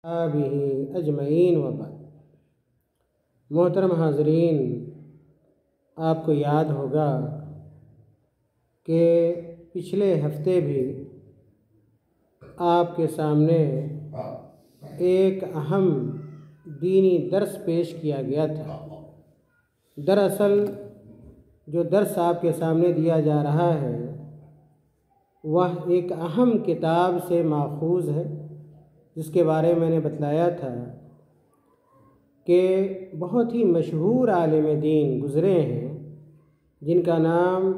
به اجمعین وبعد۔ محترم حاضرین، آپ کو یاد ہوگا کہ پچھلے ہفتے بھی آپ کے سامنے ایک اہم دینی درس پیش کیا گیا تھا۔ دراصل جو درس آپ کے سامنے دیا جا رہا ہے وہ ایک اہم کتاب سے ماخوذ ہے، جس کے بارے میں نے بتلایا تھا کہ بہت ہی مشہور عالم دین گزرے ہیں، جن کا نام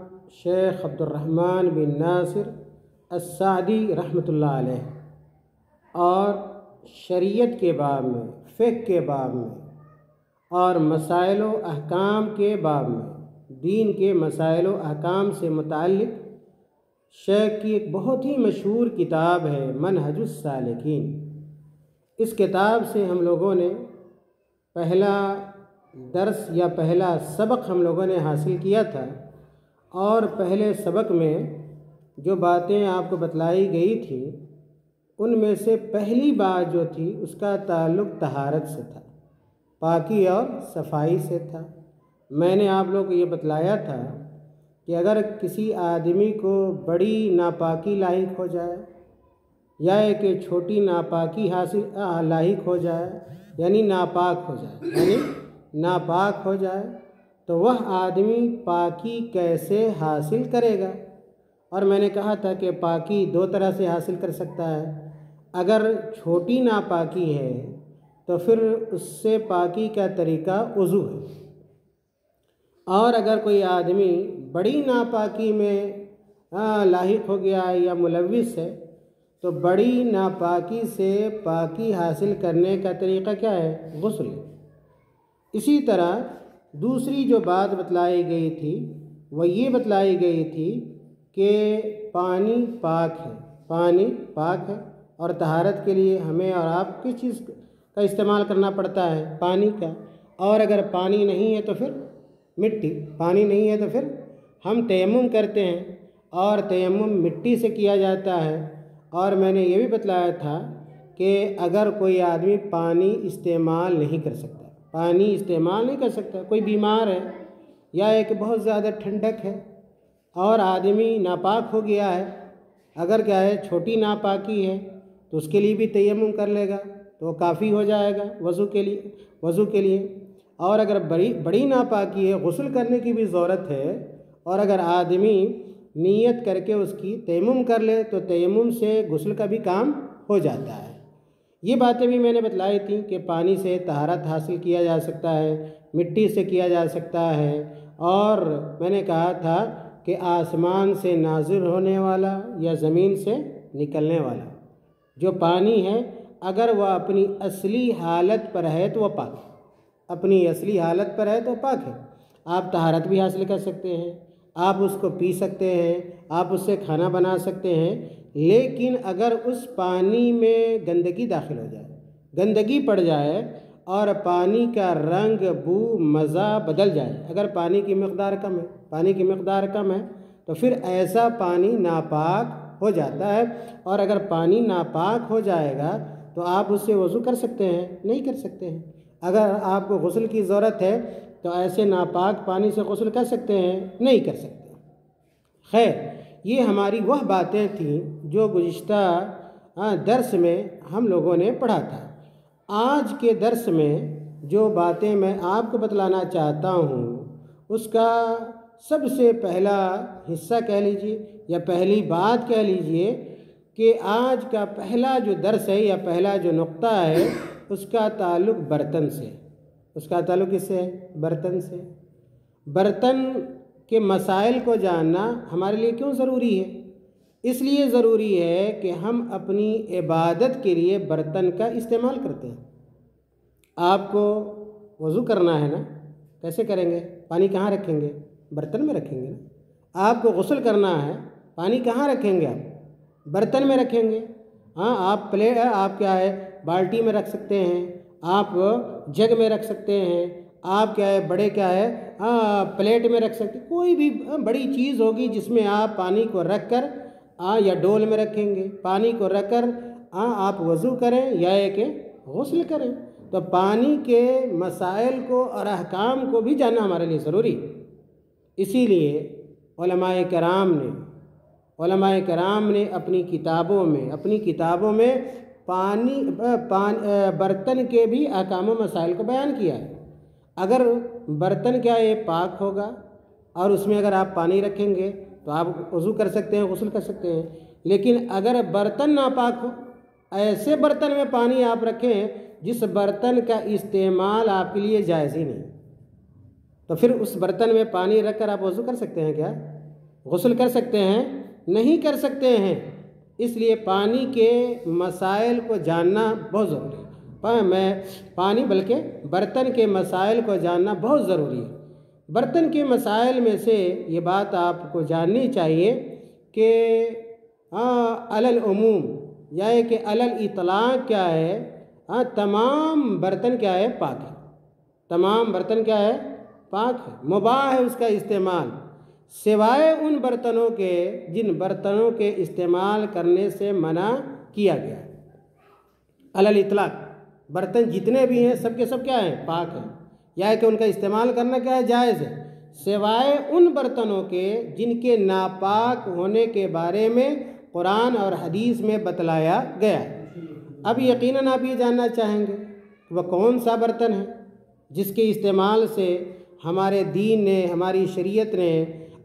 شیخ عبد الرحمن بن ناصر السعدی رحمۃ اللہ علیہ، اور شریعت کے باب میں، فقہ کے باب میں اور مسائل و احکام کے باب میں، دین کے مسائل و احکام سے متعلق شیخ کی ایک بہت ہی مشہور کتاب ہے منہج السالکین۔ اس کتاب سے ہم لوگوں نے پہلا درس یا پہلا سبق ہم لوگوں نے حاصل کیا تھا، اور پہلے سبق میں جو باتیں آپ کو بتلائی گئی تھی ان میں سے پہلی بات جو تھی اس کا تعلق طہارت سے تھا، پاکی اور صفائی سے تھا۔ میں نے آپ لوگوں کو یہ بتلایا تھا کہ اگر کسی آدمی کو بڑی ناپاکی لاحق ہو جائے یا ایک چھوٹی ناپاکی لاحق ہو جائے، یعنی ناپاک ہو جائے تو وہ آدمی پاکی کیسے حاصل کرے گا؟ اور میں نے کہا تھا کہ پاکی دو طرح سے حاصل کر سکتا ہے۔ اگر چھوٹی ناپاکی ہے تو پھر اس سے پاکی کا طریقہ وضو ہے، اور اگر کوئی آدمی بڑی ناپاکی میں لاحق ہو گیا یا ملوث ہے تو بڑی ناپاکی سے پاکی حاصل کرنے کا طریقہ کیا ہے؟ غسل۔ اسی طرح دوسری جو بات بتلائی گئی تھی وہ یہ بتلائی گئی تھی کہ پانی پاک ہے، اور طہارت کے لیے ہمیں اور آپ کس چیز کا استعمال کرنا پڑتا ہے؟ پانی کا۔ اور اگر پانی نہیں ہے تو پھر پانی نہیں ہے تو پھر ہم تیمم کرتے ہیں، اور تیمم مٹی سے کیا جاتا ہے۔ اور میں نے یہ بھی بتلایا تھا کہ اگر کوئی آدمی پانی استعمال نہیں کر سکتا، کوئی بیمار ہے یا ایک بہت زیادہ ٹھنڈک ہے اور آدمی ناپاک ہو گیا ہے، اگر کیا ہے چھوٹی ناپاکی ہے تو اس کے لیے بھی تیمم کر لے گا تو وہ کافی ہو جائے گا وضو کے لیے۔ اور اگر بڑی ناپاکی ہے، غسل کرنے کی بھی ضرورت ہے، اور اگر آدمی نیت کر کے اس کی تیمم کر لے تو تیمم سے غسل کا بھی کام ہو جاتا ہے۔ یہ باتیں بھی میں نے بتلائی تھیں کہ پانی سے طہارت حاصل کیا جا سکتا ہے، مٹی سے کیا جا سکتا ہے، اور میں نے کہا تھا کہ آسمان سے نازل ہونے والا یا زمین سے نکلنے والا جو پانی ہے، اگر وہ اپنی اصلی حالت پر ہے تو وہ پاک ہے، آپ طہارت بھی حاصل کر سکتے ہیں، آپ اس کو پی سکتے ہیں، آپ اس سے کھانا بنا سکتے ہیں، لیکن اگر اس پانی میں گندگی داخل ہو جائے، گندگی پڑ جائے اور پانی کا رنگ، بو، مزہ بدل جائے، اگر پانی کی مقدار کم ہے تو پھر ایسا پانی ناپاک ہو جاتا ہے۔ اور اگر پانی ناپاک ہو جائے گا تو آپ اس سے وضو کر سکتے ہیں؟ نہیں کر سکتے ہیں۔ اگر آپ کو غسل کی ضرورت ہے تو ایسے ناپاک پانی سے غسل کر سکتے ہیں؟ نہیں کر سکتے۔ خیر، یہ ہماری وہ باتیں تھیں جو گزشتہ درس میں ہم لوگوں نے پڑھا تھا۔ آج کے درس میں جو باتیں میں آپ کو بتلانا چاہتا ہوں اس کا سب سے پہلا حصہ کہہ لیجئے یا پہلی بات کہہ لیجئے کہ آج کا پہلا جو درس ہے یا پہلا جو نقطہ ہے اس کا تعلق برتن سے۔ اس کا تعلق کس سے ہے؟ برتن سے۔ برتن کے مسائل کو جاننا ہمارے لیے کیوں ضروری ہے؟ اس لیے ضروری ہے کہ ہم اپنی عبادت کے لیے برتن کا استعمال کرتے ہیں۔ آپ کو وضو کرنا ہے نا، کیسے کریں گے؟ پانی کہاں رکھیں گے؟ برتن میں رکھیں گے نا۔ آپ کو غسل کرنا ہے، پانی کہاں رکھیں گے؟ آپ برتن میں رکھیں گے۔ آپ کیا ہے بالٹی میں رکھ سکتے ہیں، آپ جگ میں رکھ سکتے ہیں، آپ کیا ہے بڑے کیا ہے پلیٹ میں رکھ سکتے ہیں، کوئی بھی بڑی چیز ہوگی جس میں آپ پانی کو رکھ کر یا ڈول میں رکھیں گے، پانی کو رکھ کر آپ وضو کریں یا کہ غسل کریں۔ تو پانی کے مسائل کو اور احکام کو بھی جاننا ہمارے لیے ضروری ہے۔ اسی لیے علماء کرام نے اپنی کتابوں میں برتن کے بھی احکام و مسائل کو بیان کیا ہے۔ اگر برتن کیا ہے پاک ہوگا اور اس میں اگر آپ پانی رکھیں گے تو آپ وضو کر سکتے ہیں، غسل کر سکتے ہیں۔ لیکن اگر برتن ناپاک ہو، ایسے برتن میں پانی آپ رکھیں جس برتن کا استعمال آپ کے لیے جائز ہی نہیں، تو پھر اس برتن میں پانی رکھ کر آپ وضو کر سکتے ہیں کیا؟ غسل کر سکتے ہیں؟ نہیں کر سکتے ہیں۔ اس لیے پانی کے مسائل کو جاننا بہت ضروری ہے۔ بلکہ برتن کے مسائل کو جاننا بہت ضروری ہے۔ برتن کے مسائل میں سے یہ بات آپ کو جاننی چاہیے کہ علی العموم یا کہ علی الاطلاق کیا ہے، تمام برتن کیا ہے پاک ہے، تمام برتن کیا ہے پاک ہے، مباح ہے اس کا استعمال، سوائے ان برتنوں کے جن برتنوں کے استعمال کرنے سے منع کیا گیا ہے۔ علی الاطلاق برتن جتنے بھی ہیں سب کے سب کیا ہیں پاک ہیں، یا کہ ان کا استعمال کرنا کیا ہے جائز ہے، سوائے ان برتنوں کے جن کے ناپاک ہونے کے بارے میں قرآن اور حدیث میں بتلایا گیا ہے۔ اب یقیناً آپ یہ جاننا چاہیں گے وہ کون سا برتن ہے جس کے استعمال سے ہمارے دین نے، ہماری شریعت نے،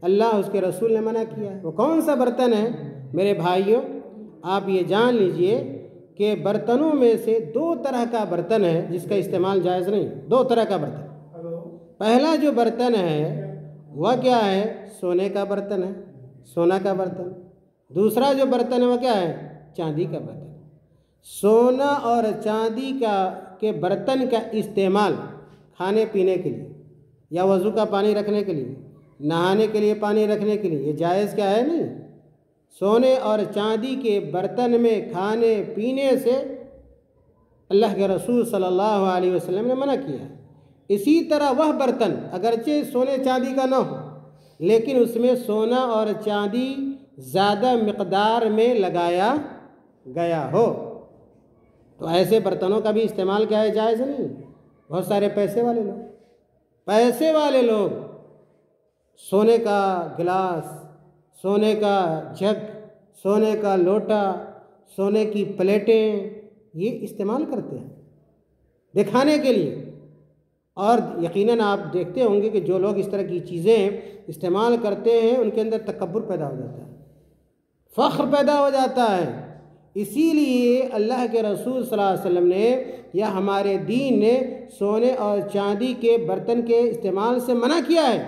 اللہ اس کے رسول نے منع کیا ہے۔ وہ کون سا برتن ہے؟ میرے بھائیوں، آپ یہ جان لیجئے کہ برتنوں میں سے 2 طرح کا برتن ہے جس کا استعمال جائز نہیں۔ 2 طرح کا برتن۔ پہلا جو برتن ہے وہ کیا ہے؟ سونے کا برتن ہے، سونا کا برتن۔ دوسرا جو برتن ہے وہ کیا ہے؟ چاندی کا برتن۔ سونا اور چاندی کے برتن کا استعمال کھانے پینے کے لیے یا وضو کا پانی رکھنے کے لیے، نہانے کے لیے پانی رکھنے کے لیے، یہ جائز کیا ہے نہیں۔ سونے اور چاندی کے برتن میں کھانے پینے سے اللہ کے رسول صلی اللہ علیہ وسلم نے منع کیا ہے۔ اسی طرح وہ برتن اگرچہ سونے چاندی کا نہ ہو لیکن اس میں سونا اور چاندی زیادہ مقدار میں لگایا گیا ہو تو ایسے برتنوں کا بھی استعمال کیا ہے جائز نہیں۔ بہت سارے پیسے والے لوگ سونے کا گلاس، سونے کا جگ، سونے کا لوٹا، سونے کی پلیٹیں یہ استعمال کرتے ہیں دکھانے کے لیے۔ اور یقیناً آپ دیکھتے ہوں گے کہ جو لوگ اس طرح کی چیزیں استعمال کرتے ہیں ان کے اندر تکبر پیدا ہو جاتا ہے، فخر پیدا ہو جاتا ہے۔ اسی لیے اللہ کے رسول صلی اللہ علیہ وسلم نے یا ہمارے دین نے سونے اور چاندی کے برتن کے استعمال سے منع کیا ہے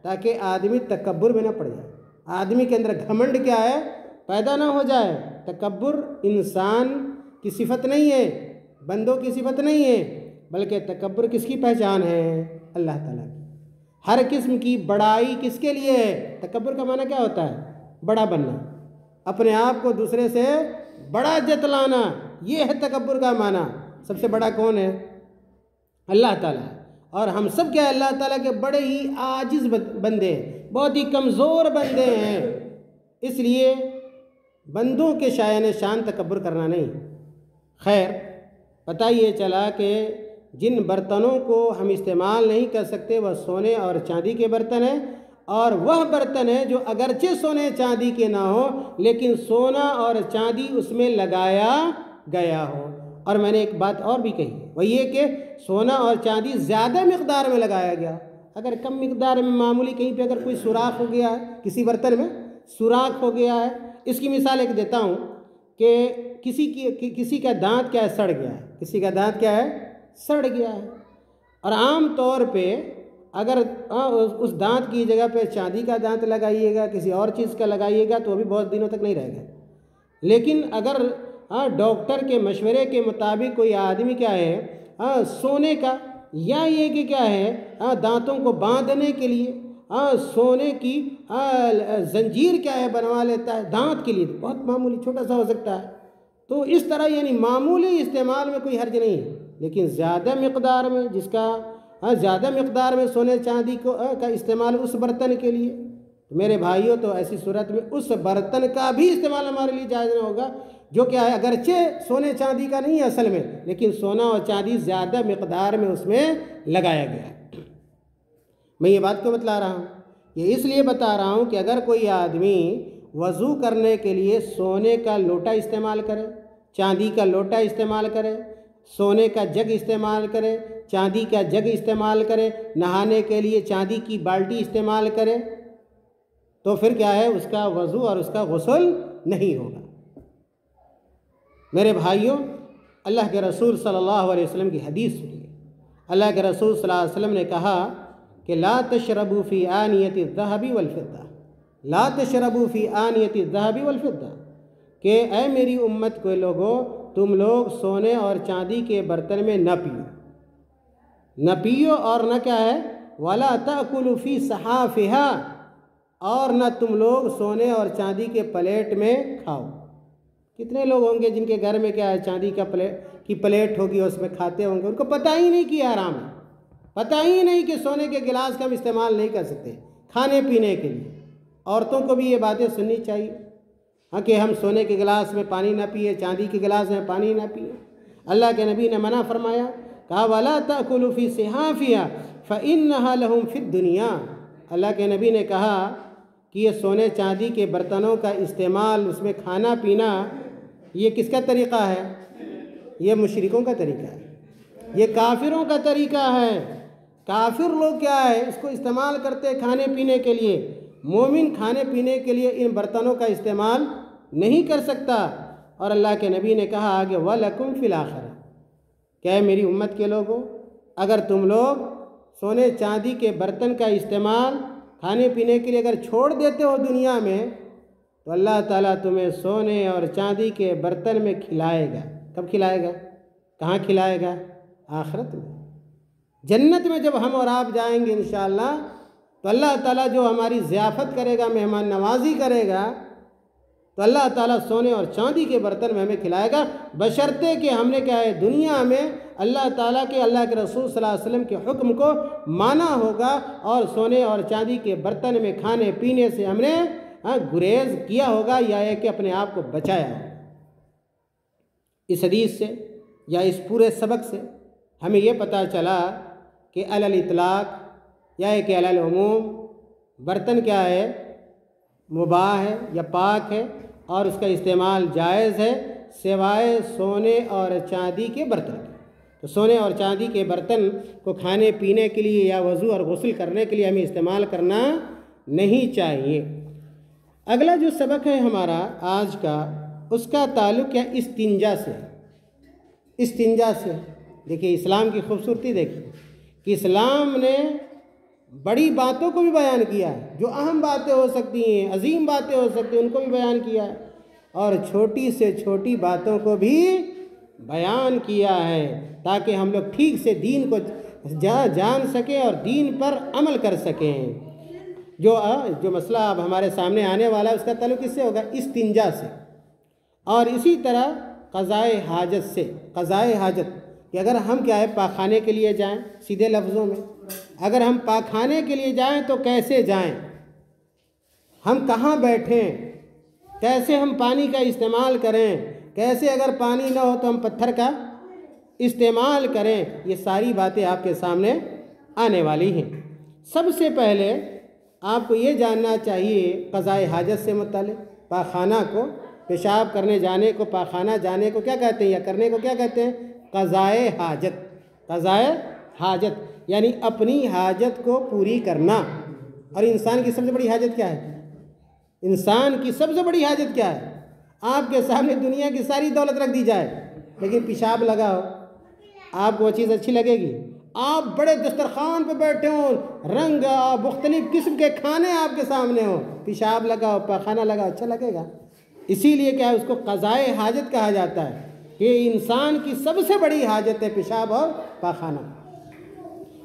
تاکہ آدمی تکبر میں نہ پڑ جائے، آدمی کے اندر گھمنڈ کیا ہے پیدا نہ ہو جائے۔ تکبر انسان کی صفت نہیں ہے، بندوں کی صفت نہیں ہے، بلکہ تکبر کس کی پہچان ہے؟ اللہ تعالیٰ کی۔ ہر قسم کی بڑائی کس کے لیے ہے؟ تکبر کا معنی کیا ہوتا ہے؟ بڑا بننا، اپنے آپ کو دوسرے سے بڑا جتلانا، یہ ہے تکبر کا معنی۔ سب سے بڑا کون ہے؟ اللہ تعالیٰ۔ اور ہم سب کیا ہے؟ اللہ تعالیٰ کے بڑے ہی عاجز بندے ہیں، بہت ہی کمزور بندے ہیں۔ اس لیے بندوں کے شان تکبر کرنا نہیں۔ خیر، پتہ یہ چلا کہ جن برتنوں کو ہم استعمال نہیں کر سکتے وہ سونے اور چاندی کے برتن ہیں، اور وہ برتن ہے جو اگرچہ سونے چاندی کے نہ ہو لیکن سونا اور چاندی اس میں لگایا گیا ہو۔ اور میں نے ایک بات اور بھی کہی، وہ یہ کہ سونا اور چاندی زیادہ مقدار میں لگایا گیا۔ اگر کم مقدار میں معمولی کہیں پہ اگر کوئی سوراخ ہو گیا ہے، کسی برتن میں سوراخ ہو گیا ہے، اس کی مثال ایک دیتا ہوں کہ کسی کا دانت کیا ہے سڑ گیا ہے، کسی کا دانت کیا ہے سڑ گیا ہے، اور عام طور پہ اگر اس دانت کی جگہ پہ چاندی کا دانت لگائیے گا، کسی اور چیز کا لگائیے گا تو وہ بھی بہت دنوں تک نہیں رہے گا۔ لیکن اگر ڈاکٹر کے مشورے کے مطابق کوئی آدمی کیا ہے سونے کا یا یہ کہ کیا ہے دانتوں کو باندھنے کے لیے سونے کی زنجیر کیا ہے بنوا لیتا ہے دانت کے لیے، بہت معمولی چھوٹا سا ہو سکتا ہے، تو اس طرح یعنی معمولی استعمال میں کوئی حرج نہیں ہے، لیکن زیادہ مقدار میں جس کا زیادہ مقدار میں سونے چاندی کا استعمال اس برتن کے لیے، میرے بھائیوں تو ایسی صورت میں اس برتن کا بھی استعمال ہمارے لیے جائز نہ ہوگا جو کیا ہے اگرچہ سونے چاندی کا نہیں ہے اصل میں، لیکن سونا اور چاندی زیادہ مقدار میں اس میں لگایا گیا ہے۔ میں یہ بات کو بتلا رہا ہوں، یہ اس لیے بتا رہا ہوں کہ اگر کوئی آدمی وضو کرنے کے لیے سونے کا لوٹا استعمال کرے، چاندی کا لوٹا استعمال کرے، سونے کا جگ استعمال کرے، چاندی کا جگ استعمال کرے، نہانے کے لیے چاندی کی بالٹی استعمال کرے، تو پھر کیا ہے، اس کا وضو اور اس کا غسل نہیں ہوگا۔ میرے بھائیوں، اللہ کے رسول صلی اللہ علیہ وسلم کی حدیث سنیے۔ اللہ کے رسول صلی اللہ علیہ وسلم نے کہا کہ لا تشربوا فی آنیۃ الذہب والفضہ، لا تشربوا فی آنیۃ الذہب والفضہ، کہ اے میری امت کے لوگوں، تم لوگ سونے اور چاندی کے برتن میں نہ پیو، نہ پیو، اور نہ کیا ہے، ولا تأکلوا فی صحافہا، اور نہ تم لوگ سونے اور چاندی کے پلیٹ میں کھاؤ۔ کتنے لوگ ہوں گے جن کے گھر میں کیا ہے، چاندی کا پلیٹ ہوگی، اس میں کھاتے ہوں گے، ان کو پتہ ہی نہیں کہ حرام ہے، پتہ ہی نہیں کہ سونے کے گلاس کا ہم استعمال نہیں کر سکتے کھانے پینے کے لیے۔ عورتوں کو بھی یہ باتیں سننی چاہیے، ہاں، کہ ہم سونے کے گلاس میں پانی نہ پیے، چاندی کے گلاس میں پانی نہ پیے۔ اللہ کے نبی نے منع فرمایا، کہا وَلَا تَأْكُلُوا فِي صِحَافِهَا فَإِنَّهَا لَهُمْ فِي الدُّنْيَا۔ اللہ کے نبی نے کہا کہ یہ سونے چاندی کے برتنوں کا استعمال، اس میں کھانا پینا، یہ کس کا طریقہ ہے؟ یہ مشرکوں کا طریقہ ہے، یہ کافروں کا طریقہ ہے۔ کافر لوگ کیا ہے، اس کو استعمال کرتے کھانے پینے کے لیے، مومن کھانے پینے کے لیے ان برتنوں کا استعمال نہیں کر سکتا۔ اور اللہ کے نبی نے کہا آگے وَلَكُمْ فِي الْآخِرَةِ، کہ اے میری امت کے لوگوں، اگر تم لوگ سونے چاندی کے برتن کا استعمال کھانے پینے کے لیے اگر چھوڑ دیتے ہو دنیا میں، تو اللہ تعالیٰ تمہیں سونے اور چاندی کے برتن میں کھلائے گا۔ کب کھلائے گا؟ کہاں کھلائے گا؟ آخرت میں، جنت میں جب ہم اور آپ جائیں گے انشاءاللہ، تو اللہ تعالیٰ جو ہماری ضیافت کرے گا، مہمان نوازی کرے گا، تو اللہ تعالیٰ سونے اور چاندی کے برتن میں ہمیں کھلائے گا، بشرطے کہ ہم نے کیا ہے، دنیا میں اللہ تعالیٰ کے، اللہ کے رسول صلی اللہ علیہ وسلم کے حکم کو مانا ہوگا، اور سونے اور چاندی کے برتن میں کھانے پینے سے ہم نے گریز کیا ہوگا، یا ہے کہ اپنے آپ کو بچایا ہوگا۔ اس حدیث سے یا اس پورے سبق سے ہمیں یہ پتہ چلا کہ علی الاطلاق یا ہے کہ علی العموم برتن کیا ہے، مباح ہے یا پاک ہے، اور اس کا استعمال جائز ہے، سوائے سونے اور چاندی کے برتن کے۔ تو سونے اور چاندی کے برتن کو کھانے پینے کے لیے یا وضو اور غسل کرنے کے لیے ہمیں استعمال کرنا نہیں چاہیے۔ اگلا جو سبق ہے ہمارا آج کا، اس کا تعلق ہے استنجا سے۔ استنجا سے دیکھیے اسلام کی خوبصورتی، دیکھیے کہ اسلام نے بڑی باتوں کو بھی بیان کیا ہے، جو اہم باتیں ہو سکتی ہیں، عظیم باتیں ہو سکتی ہیں، ان کو بھی بیان کیا ہے، اور چھوٹی سے چھوٹی باتوں کو بھی بیان کیا ہے، تاکہ ہم لوگ ٹھیک سے دین کو جان سکیں اور دین پر عمل کر سکیں۔ جو مسئلہ اب ہمارے سامنے آنے والا ہے، اس کا تعلق کس سے ہوگا؟ استنجا سے۔ اور اسی طرح قضائے حاجت سے۔ قضائے حاجت کہ اگر ہم کیا ہے، پاخانے کے لیے جائیں، سیدھے لفظوں میں اگر ہم پاخانے کے لیے جائیں تو کیسے جائیں، ہم کہاں بیٹھیں، کیسے ہم پانی کا استعمال کریں، کیسے اگر پانی نہ ہو تو ہم پتھر کا استعمال کریں، یہ ساری باتیں آپ کے سامنے آنے والی ہیں۔ سب سے پہلے آپ کو یہ جاننا چاہیے قضائے حاجت سے متعلق، پاخانہ کو، پیشاب کرنے جانے کو، پاخانہ جانے کو کیا کہتے ہیں، یا کرنے کو کیا کہتے ہیں؟ قضائے حاجت۔ قضائے حاجت یعنی اپنی حاجت کو پوری کرنا۔ اور انسان کی سب سے بڑی حاجت کیا ہے؟ انسان کی سب سے بڑی حاجت کیا ہے؟ آپ کے سامنے دنیا کی ساری دولت رکھ دی جائے، لیکن پیشاب لگا ہو، آپ کو وہ چیز اچھی لگے گی؟ آپ بڑے دسترخوان پہ بیٹھے ہوں، رنگ مختلف قسم کے کھانے آپ کے سامنے ہوں، پیشاب لگا ہو، پاخانہ لگا ہو، اچھا لگے گا؟ اسی لیے کیا ہے، اس کو قضائے حاجت کہا جاتا ہے، کہ انسان کی سب سے بڑی حاجت ہے پیشاب اور پاخانہ۔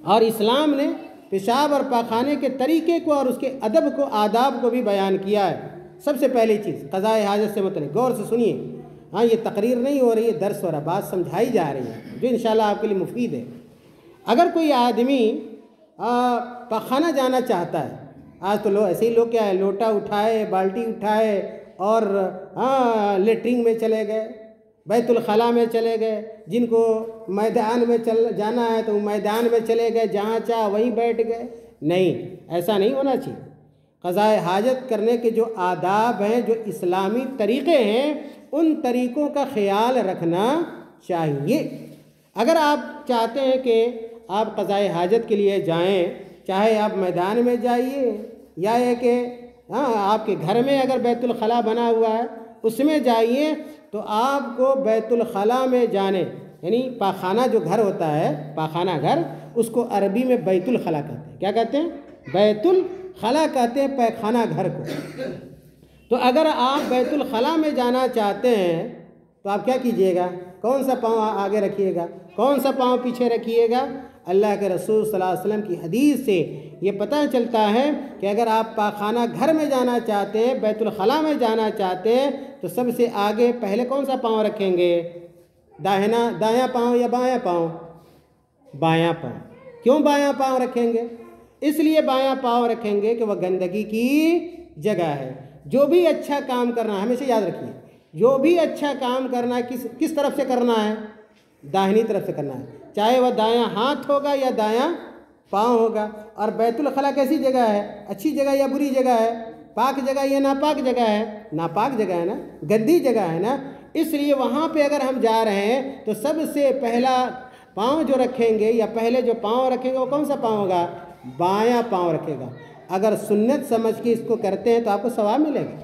اور اسلام نے پیشاب اور پاخانے کے طریقے کو اور اس کے ادب کو، آداب کو بھی بیان کیا ہے۔ سب سے پہلی چیز قضائے حاجت سے متعلق غور سے سنیے، ہاں یہ تقریر نہیں ہو رہی ہے، درس ہو رہا ہے، بات سمجھائی جا رہی ہے جو انشاءاللہ آپ کے لیے مفید ہے۔ اگر کوئی آدمی پاخانہ جانا چاہتا ہے، آج تو ایسے ہی لوگ کیا ہے، لوٹا اٹھائے، بالٹی اٹھائے اور لیٹرنگ میں چلے گئے، بیت الخلاء میں چلے گئے، جن کو میدان میں جانا ہے تو میدان میں چلے گئے، جہاں چاہ وہیں بیٹھ گئے۔ نہیں، ایسا نہیں ہونا چاہیے۔ قضاء حاجت کرنے کے جو آداب ہیں، جو اسلامی طریقے ہیں، ان طریقوں کا خیال رکھنا چاہیے۔ اگر آپ چاہتے ہیں کہ آپ قضاء حاجت کے لیے جائیں، چاہے آپ میدان میں جائیے یا یہ کہ آپ کے گھر میں اگر بیت الخلاء بنا ہوا ہے اس میں جائیے، تو آپ کو بیت الخلاء میں جانے، یعنی پاخانہ جو گھر ہوتا ہے، پاخانہ گھر، اس کو عربی میں بیت الخلاء کہتے ہیں۔ کیا کہتے ہیں؟ بیت الخلاء کہتے ہیں پاخانہ گھر کو۔ تو اگر آپ بیت الخلاء میں جانا چاہتے ہیں تو آپ کیا کیجئے گا؟ کون سا پاؤں آگے رکھیے گا، کون سا پاؤں پیچھے رکھیے گا؟ اللہ کے رسول صلی اللہ علیہ وسلم کی حدیث سے یہ پتہ چلتا ہے کہ اگر آپ پاخانہ گھر میں جانا چاہتے ہیں، بیت الخلاء میں جانا چاہتے ہیں، تو سب سے آگے پہلے کون سا پاؤں رکھیں گے؟ دایاں پاؤں یا بایاں پاؤں؟ بایاں پاؤں۔ کیوں بایاں پاؤں رکھیں گے؟ اس لیے بایاں پاؤں رکھیں گے کہ وہ گندگی کی جگہ ہے۔ جو بھی اچھا کام کرنا ہے، ہمیشہ یاد رکھیے، جو بھی اچھا کام کرنا ہے کس طرف سے کرنا ہے؟ داہنی طرف سے کرنا ہے، چاہے وہ دایاں ہاتھ ہوگا یا دایاں پاؤں ہوگا۔ اور بیت الخلاء کیسی جگہ ہے؟ اچھی جگہ یا بری جگہ ہے؟ پاک جگہ یا ناپاک جگہ ہے؟ ناپاک جگہ ہے نا، گندی جگہ ہے نا۔ اس لیے وہاں پہ اگر ہم جا رہے ہیں تو سب سے پہلا پاؤں جو رکھیں گے یا پہلے جو پاؤں رکھیں گے وہ کون سا پاؤں ہوگا؟ بایاں پاؤں رکھے گا۔ اگر سنت سمجھ کے اس کو کرتے ہیں تو آپ کو ثواب ملے گا،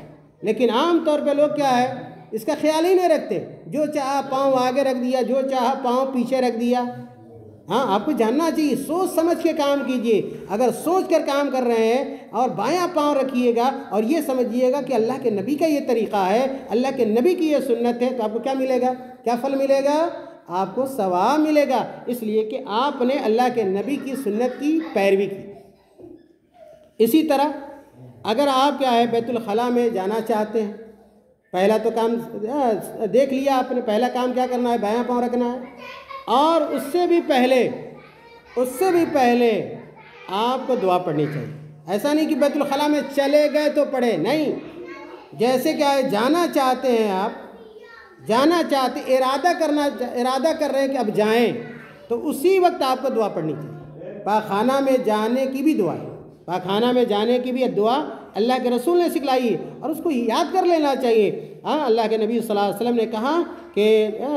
لیکن عام طور پہ لوگ کیا ہے، اس کا خیال ہی نہیں رکھتے، جو چاہا پاؤں آگے رکھ دیا، جو چاہا پاؤں پیچھے رکھ دیا۔ ہاں، آپ کو جاننا چاہیے، سوچ سمجھ کے کام کیجئے۔ اگر سوچ کر کام کر رہے ہیں اور بایاں پاؤں رکھیے گا اور یہ سمجھیے گا کہ اللہ کے نبی کا یہ طریقہ ہے، اللہ کے نبی کی یہ سنت ہے، تو آپ کو کیا ملے گا؟ کیا پھل ملے گا؟ آپ کو ثواب ملے گا، اس لیے کہ آپ نے اللہ کے نبی کی سنت کی پیروی کی۔ اسی طرح اگر آپ کیا ہے بیت الخلاء میں جانا چاہتے ہیں، پہلا تو کام دیکھ لیا آپ نے، پہلا کام کیا کرنا ہے؟ بایاں پاؤں رکھنا ہے۔ اور اس سے بھی پہلے آپ کو دعا پڑھنی چاہیے۔ ایسا نہیں کہ بیت الخلاء میں چلے گئے تو پڑھے، نہیں، جیسے کیا ہے جانا چاہتے ہیں، آپ جانا چاہتے، ارادہ کر رہے ہیں کہ اب جائیں، تو اسی وقت آپ کو دعا پڑھنی چاہیے۔ پاخانہ میں جانے کی بھی دعا ہے، پاخانہ میں جانے کی بھی دعا اللہ کے رسول نے سکھلائی ہے اور اس کو یاد کر لینا چاہیے۔ ہاں، اللہ کے نبی صلی اللہ علیہ وسلم نے کہا کہ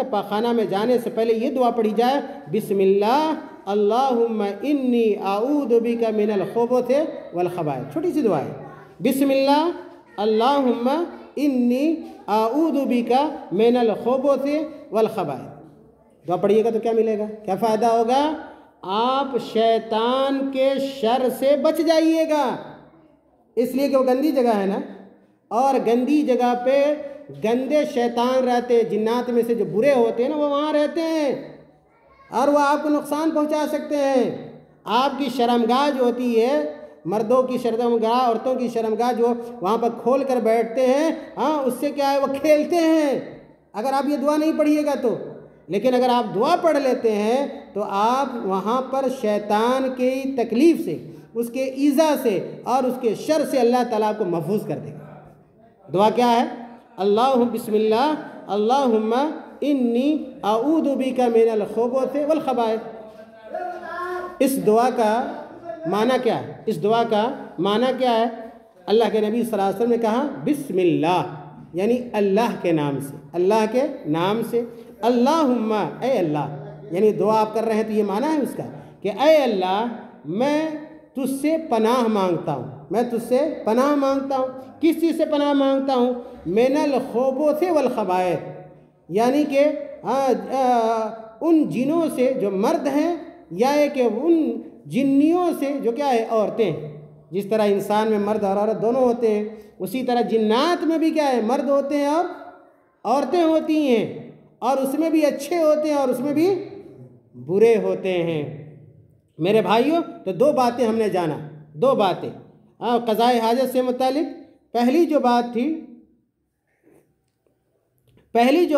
پاخانہ میں جانے سے پہلے یہ دعا پڑھی جائے، بسم اللہ اللہم انی اعوذ بک من الخبث والخبائث۔ چھوٹی سی دعا ہے، بسم اللہ اللہم انی اعوذ بک من الخبث والخبائث۔ دعا پڑھیے گا تو کیا ملے گا؟ کیا فائدہ ہوگا؟ آپ شیطان کے شر سے بچ جائیے گا، اس لیے کہ وہ گندی جگہ ہے نا، اور گندی جگہ پہ گندے شیطان رہتے ہیں، جنات میں سے جو برے ہوتے ہیں نا، وہ وہاں رہتے ہیں اور وہ آپ کو نقصان پہنچا سکتے ہیں۔ آپ کی شرمگاہ جو ہوتی ہے، مردوں کی شرمگاہ، عورتوں کی شرمگاہ جو وہاں پر کھول کر بیٹھتے ہیں، ہاں، اس سے کیا ہے، وہ کھیلتے ہیں اگر آپ یہ دعا نہیں پڑھیے گا تو۔ لیکن اگر آپ دعا پڑھ لیتے ہیں تو آپ وہاں پر شیطان کی تکلیف سے، اس کے ایذا سے اور اس کے شر سے اللہ تعالیٰ کو محفوظ کر دے گا۔ دعا کیا ہے؟ بسم اللہ اللہم انی اعوذ بک من الخبث والخبائث۔ اس دعا کا معنی کیا ہے؟ اس دعا کا معنی کیا ہے؟ اللہ کے نبی صلی اللہ علیہ وسلم نے کہا بسم اللہ، یعنی اللہ کے نام سے، اللہ کے نام سے، اللہم، اے اللہ، یعنی دعا آپ کر رہے ہیں تو یہ معنی ہے اس کا کہ اے اللہ، میں تجھ سے پناہ مانگتا ہوں، میں تجھ سے پناہ مانگتا ہوں۔ کس چیز سے پناہ مانگتا ہوں؟ من الخبث والخبائث، یعنی کہ ان جنوں سے جو مرد ہیں، یا کہ ان جنیوں سے جو کیا ہے، عورتیں۔ جس طرح انسان میں مرد اور عورت دونوں ہوتے ہیں، اسی طرح جنات میں بھی کیا ہے، مرد ہوتے ہیں اور عورتیں ہوتی ہیں، اور اس میں بھی اچھے ہوتے ہیں اور اس میں بھی برے ہوتے ہیں۔ میرے بھائیوں، تو دو باتیں ہم نے جانا، دو باتیں قضاء حاجت سے متعلق۔ پہلی جو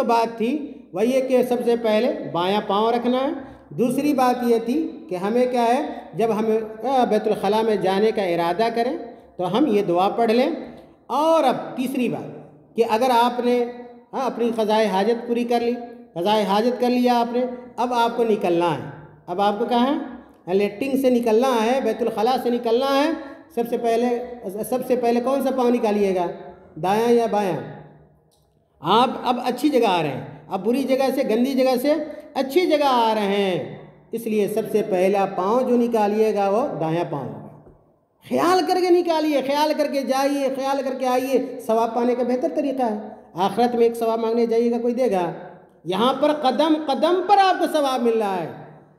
بات تھی وہ یہ کہ سب سے پہلے بایاں پاؤں رکھنا ہے۔ دوسری بات یہ تھی کہ ہمیں کیا ہے، جب ہم بیت الخلاء میں جانے کا ارادہ کریں تو ہم یہ دعا پڑھ لیں۔ اور اب تیسری بات، کہ اگر آپ نے اپنی قضائے حاجت پوری کر لی، قضائے حاجت کر لیا آپ نے، اب آپ کو نکلنا ہے، اب آپ کو کہاں ہے؟ لیٹرنگ سے نکلنا ہے، بیت الخلاء سے نکلنا ہے۔ سب سے پہلے کون سا پاؤں نکالیے گا؟ دایاں یا بایاں؟ آپ اب اچھی جگہ آ رہے ہیں، اب بری جگہ سے، گندی جگہ سے اچھی جگہ آ رہے ہیں، اس لیے سب سے پہلا پاؤں جو نکالیے گا وہ دایاں پاؤں ہوگا۔ خیال کر کے نکالیے، خیال کر کے جائیے، خیال کر کے آئیے، ثواب پانے کا بہتر طریقہ ہے۔ آخرت میں ایک ثواب مانگنے جائیے گا، کوئی دے گا؟ یہاں پر قدم قدم پر آپ کو ثواب مل رہا ہے،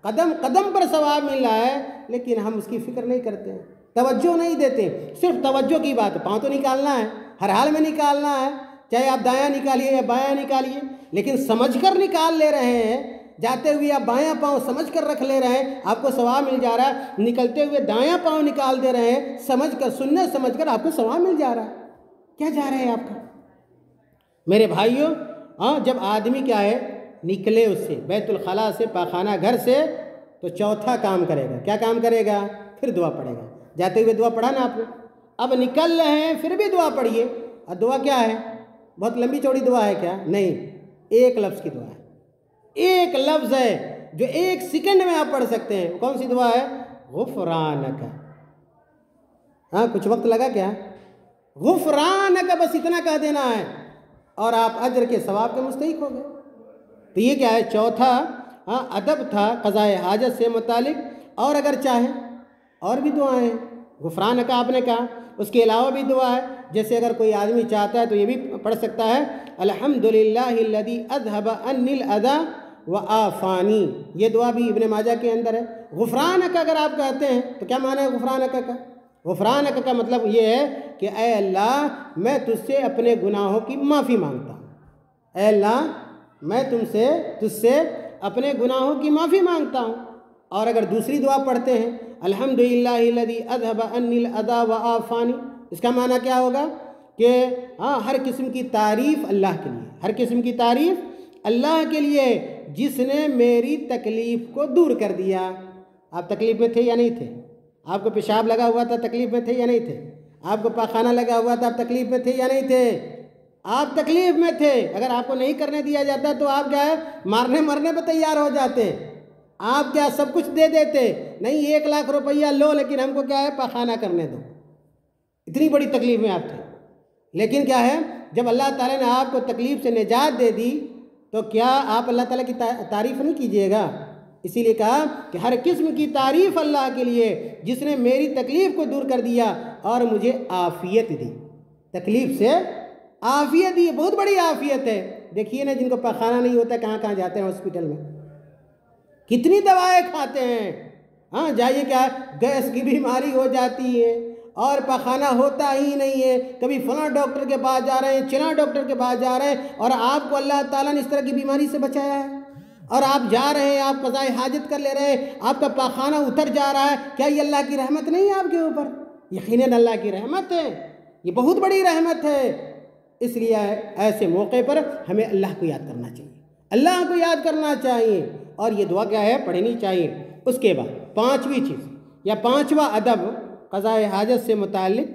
قدم قدم پر ثواب مل رہا ہے، لیکن ہم اس کی فکر نہیں کرتے ہیں، توجہ نہیں دیتے۔ صرف توجہ کی بات ہے، پاؤں تو نکالنا ہے، ہر حال میں نکالنا ہے، چاہے آپ دایاں نکالیے یا بایاں نکالیے، لیکن سمجھ کر نکال لے رہے ہیں۔ جاتے ہوئے آپ بایاں پاؤں سمجھ کر رکھ لے رہے ہیں، آپ کو ثواب مل جا رہا ہے، نکلتے ہوئے دایاں پاؤں نکال دے رہے ہیں، سمجھ کر، سنت سمجھ کر آپ کو ثواب مل جا رہا ہے۔ کیا جا رہا ہے آپ کا؟ میرے بھائیوں، جب آدمی کیا ہے نکلے اس سے، بیت الخلاء سے، پاخانہ گھر سے، تو چوتھا کام کرے گا۔ کیا کام کرے گا؟ پھر دعا پڑھے گا۔ جاتے ہوئے دعا پڑھا نا آپ نے، اب نکل رہے ہیں پھر بھی دعا پڑھیے۔ اور دعا کیا ہے؟ بہت لمبی چوڑی دعا ہے کیا؟ نہیں، ایک لفظ کی دعا ہے، ایک لفظ ہے جو 1 سیکنڈ میں آپ پڑھ سکتے ہیں۔ کون سی دعا ہے؟ غفرانک۔ کچھ وقت لگا کیا؟ غفرانک، بس اتنا کہہ دینا ہے اور آپ اجر کے ثواب کے مستحق ہو گئے۔ تو یہ کیا ہے؟ چوتھا ادب تھا قضائے حاجت سے متعلق۔ اور اگر چاہیں اور بھی دعائیں ہیں، غفرانک آپ نے کہا، اس کے علاوہ بھی دعا ہے، جیسے اگر کوئی آدمی چاہتا ہے تو یہ بھی پڑھ سکتا ہے، الحمدللہ الذی اذھب عنی الاذی وعافانی۔ یہ دعا بھی ابن ماجہ کے اندر ہے۔ غفرانک اگر آپ کہتے ہیں تو کیا معنی ہے غفرانک کا؟ غفرانک کا مطلب یہ ہے کہ اے اللہ، میں تجھ سے اپنے گناہوں کی معافی مانگتا ہوں، اے اللہ میں تجھ سے اپنے گناہوں کی معافی مانگتا ہوں۔ اور اگر دوسری دعا پڑھتے ہیں، الحمدللہ الذی اذھب عنی الاذی وعافانی، اس کا معنی کیا ہوگا؟ کہ ہر قسم کی تعریف اللہ کے لیے، ہر قسم کی تعریف اللہ کے لیے، جس نے میری تکلیف کو دور کر دیا۔ آپ تکلیف میں تھے یا نہیں تھے؟ آپ کو پیشاب لگا ہوا تھا، تکلیف میں تھے یا نہیں تھے؟ آپ کو پاخانہ لگا ہوا تھا، آپ تکلیف میں تھے یا نہیں تھے؟ آپ تکلیف میں تھے۔ اگر آپ کو نہیں کرنے دیا جاتا تو آپ کیا ہے، مرنے پہ تیار ہو جاتے۔ آپ کیا سب کچھ دے دیتے؟ نہیں، 1 لاکھ روپیہ لو، لیکن ہم کو کیا ہے، پاخانہ کرنے دو۔ اتنی بڑی تکلیف میں آپ تھے، لیکن کیا ہے، جب اللہ تعالیٰ نے آپ کو تکلیف سے نجات دے دی تو کیا آپ اللہ تعالیٰ کی تعریف نہیں کیجئے گا؟ اسی لیے کہا کہ ہر قسم کی تعریف اللہ کے لیے، جس نے میری تکلیف کو دور کر دیا اور مجھے عافیت دی۔ تکلیف سے عافیت دی، بہت بڑی عافیت ہے۔ دیکھیے نا، جن کو پاخانہ نہیں ہوتا کہاں کہاں جاتے ہیں ہاسپٹل میں، کتنی دوائیں کھاتے ہیں۔ جائیے، کیا گیس کی بیماری ہو جاتی ہے اور پاخانہ ہوتا ہی نہیں ہے، کبھی فلاں ڈاکٹر کے پاس جا رہے ہیں، چلاں ڈاکٹر کے پاس جا رہے ہیں، اور آپ کو اللہ تعالیٰ نے اس طرح کی بیماری سے بچایا ہے، اور آپ جا رہے ہیں، آپ قضائے حاجت کر لے رہے ہیں، آپ کا پاخانہ اتر جا رہا ہے۔ کیا یہ اللہ کی رحمت نہیں ہے آپ کے اوپر؟ یقیناً اللہ کی رحمت ہے، یہ بہت بڑی رحمت ہے۔ اس لیے ایسے موقع پر ہمیں اللہ کو یاد کرنا چاہیے، اللہ کو یاد کرنا چاہیے، اور یہ دعا کیا ہے، پڑھنی چاہیے۔ اس کے بعد 5ویں چیز یا 5واں ادب قضائے حاجت سے متعلق،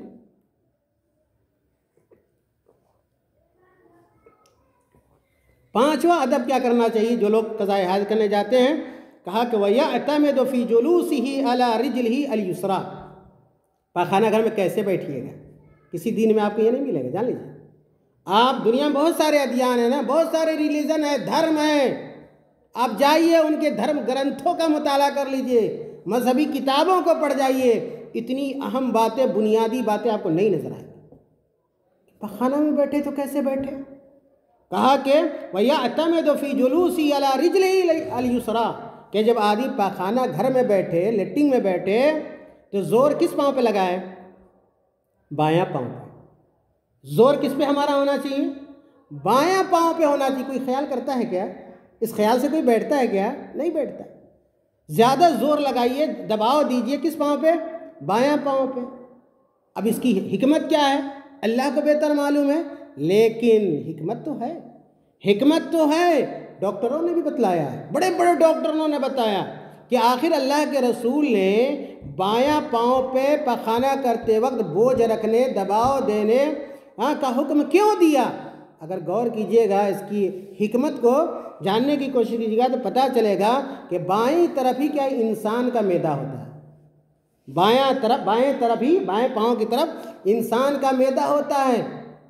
پانچواں ادب کیا کرنا چاہیے جو لوگ قضائے حاجت کرنے جاتے ہیں؟ کہا کہ وَيَعْتَمِدُ فِي جُلُوسِهِ عَلَى رِجْلِهِ الْيُسْرَى۔ پاخانہ گھر میں کیسے بیٹھیے گا؟ کسی دین میں آپ کو یہ نہیں ملے گا، جان لیجیے۔ آپ دنیا میں بہت سارے ادیان ہیں نا، بہت سارے ریلیجن ہیں، دھرم ہیں، آپ جائیے ان کے دھرم گرنتھوں کا مطالعہ کر لیجئے، مذہبی کتابوں کو پڑھ جائیے، اتنی اہم باتیں، بنیادی باتیں آپ کو نہیں نظر آئیں گی۔ پاخانہ میں بیٹھے تو کیسے بیٹھے؟ کہا کہ وَيَعْتَمِدُ فِي جُلُوسِهِ عَلَى رِجْلِهِ الْيُسْرَى، کہ جب آدمی پاخانہ گھر میں بیٹھے، لیٹنگ میں بیٹھے، تو زور کس پاؤں پہ لگائے؟ بایاں پاؤں پہ۔ زور کس پہ ہمارا ہونا چاہیے؟ بایاں پاؤں پہ ہونا چاہیے۔ کوئی خیال کرتا ہے کیا؟ اس خیال سے کوئی بیٹھتا ہے کیا؟ نہیں بیٹھتا۔ زیادہ زور لگائیے، دباؤ دیجئے، کس پاؤں پہ؟ بایاں پاؤں پہ۔ اب اس کی حکمت کیا ہے؟ اللہ کو بہتر معلوم ہے، لیکن حکمت تو ہے، حکمت تو ہے۔ ڈاکٹروں نے بھی بتلایا ہے، بڑے بڑے ڈاکٹروں نے بتایا کہ آخر اللہ کے رسول نے بایاں پاؤں پہ پاخانہ کرتے وقت بوجھ رکھنے، دباؤ دینے کا حکم کیوں دیا؟ اگر غور کیجئے گا اس کی حکمت کو جاننے کی کوشش کیجیے گا تو پتہ چلے گا کہ بائیں طرف ہی کیا انسان کا معدہ ہوتا ہے، بائیں طرف ہی، بائیں پاؤں کی طرف انسان کا معدہ ہوتا ہے،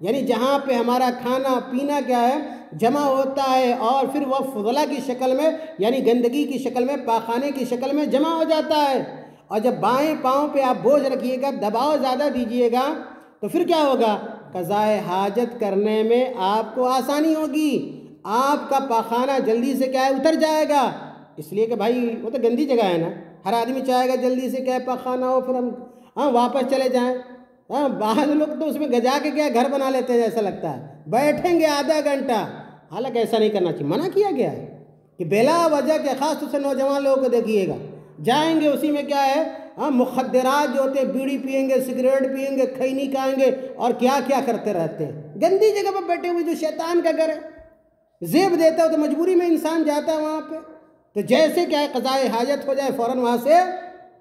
یعنی جہاں پہ ہمارا کھانا پینا کیا ہے جمع ہوتا ہے اور پھر وہ فضلہ کی شکل میں یعنی گندگی کی شکل میں، پاخانے کی شکل میں جمع ہو جاتا ہے۔ اور جب بائیں پاؤں پہ آپ بوجھ رکھیے گا، دباؤ زیادہ دیجیے گا تو پھر کیا ہوگا، قضائے حاجت کرنے میں آپ کو آسانی ہوگی، آپ کا پاخانہ جلدی سے کیا ہے اتر جائے گا، اس لیے کہ بھائی وہ تو گندی جگہ ہے نا، ہر آدمی چاہے گا جلدی سے کیا ہے پاخانہ ہو، پھر ہم واپس چلے جائیں۔ بعض لوگ تو اس میں گجا کے کیا گھر بنا لیتے ہیں، جیسا لگتا ہے بیٹھیں گے آدھا گھنٹہ، حالانکہ ایسا نہیں کرنا چاہیے، منع کیا گیا ہے کہ بلا وجہ کے، خاص طور سے نوجوان لوگوں کو دیکھیے گا، جائیں گے اسی میں کیا ہے مخدرات جو ہوتے ہیں، بیڑی پئیں گے، سگریٹ پئیں گے، کھینی کھائیں گے اور کیا کیا کرتے رہتے ہیں، گندی جگہ پر بیٹھے ہوئے، جو شیطان کا گھر ہے، زیب دیتا ہے تو مجبوری میں انسان جاتا ہے وہاں پہ، تو جیسے کیا ہے قضائے حاجت ہو جائے فوراً وہاں سے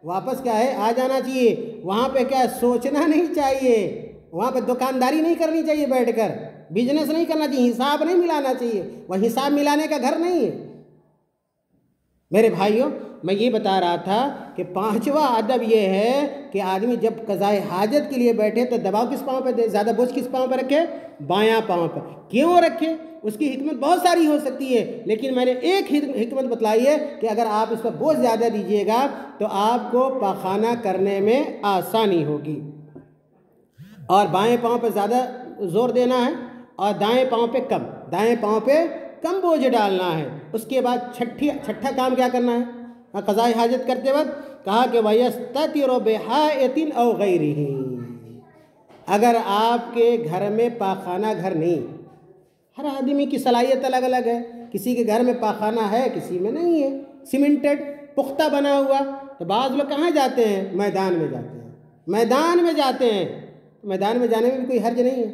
واپس کیا ہے آ جانا چاہیے، وہاں پہ کیا ہے سوچنا نہیں چاہیے، وہاں پہ دکانداری نہیں کرنی چاہیے، بیٹھ کر بزنس نہیں کرنا چاہیے، حساب نہیں ملانا چاہیے، وہ حساب ملانے کا گھر نہیں ہے۔ میرے بھائیوں، میں یہ بتا رہا تھا کہ پانچواں ادب یہ ہے کہ آدمی جب قضائے حاجت کے لیے بیٹھے تو دباؤ کس پاؤں پہ دے، زیادہ بوجھ کس پاؤں پہ رکھے، بایاں پاؤں پہ۔ کیوں رکھے؟ اس کی حکمت بہت ساری ہو سکتی ہے، لیکن میں نے ایک حکمت بتلائی ہے کہ اگر آپ اس پر بوجھ زیادہ دیجیے گا تو آپ کو پاخانہ کرنے میں آسانی ہوگی، اور بائیں پاؤں پہ زیادہ زور دینا ہے اور دائیں پاؤں پہ کم، دائیں پاؤں پہ کم بوجھ ڈالنا ہے۔ اس کے بعد چھٹا کام کیا کرنا ہے قضائے حاجت کرتے وقت، کہا کہ وَيَسْتَتِرُ بِحَائِطٍ أَوْ غَيْرِهِ، اگر آپ کے گھر میں پاخانہ گھر نہیں، ہر آدمی کی صلاحیت الگ الگ ہے، کسی کے گھر میں پاخانہ ہے کسی میں نہیں ہے، سیمنٹڈ پختہ بنا ہوا، تو بعض لوگ کہاں جاتے ہیں، میدان میں جاتے ہیں، میدان میں جاتے ہیں، میدان میں جانے میں بھی کوئی حرج نہیں ہے،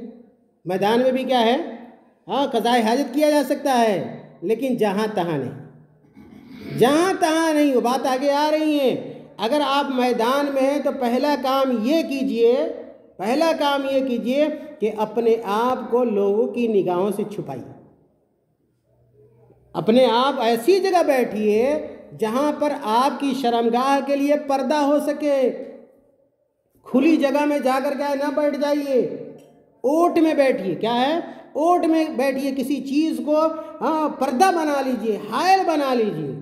میدان میں بھی کیا ہے قضائے حاجت کیا جا سکتا ہے، لیکن جہاں تہاں نہیں، جہاں تہاں نہیں، وہ بات آگے آ رہی ہے۔ اگر آپ میدان میں ہیں تو پہلا کام یہ کیجئے کہ اپنے آپ کو لوگوں کی نگاہوں سے چھپائیے، اپنے آپ ایسی جگہ بیٹھیے جہاں پر آپ کی شرمگاہ کے لیے پردہ ہو سکے، کھلی جگہ میں جا کر کیا نہ بیٹھ جائیے، اوٹ میں بیٹھیے، کیا ہے اوٹ میں بیٹھیے، کسی چیز کو پردہ بنا لیجئے، حائل بنا لیجئے۔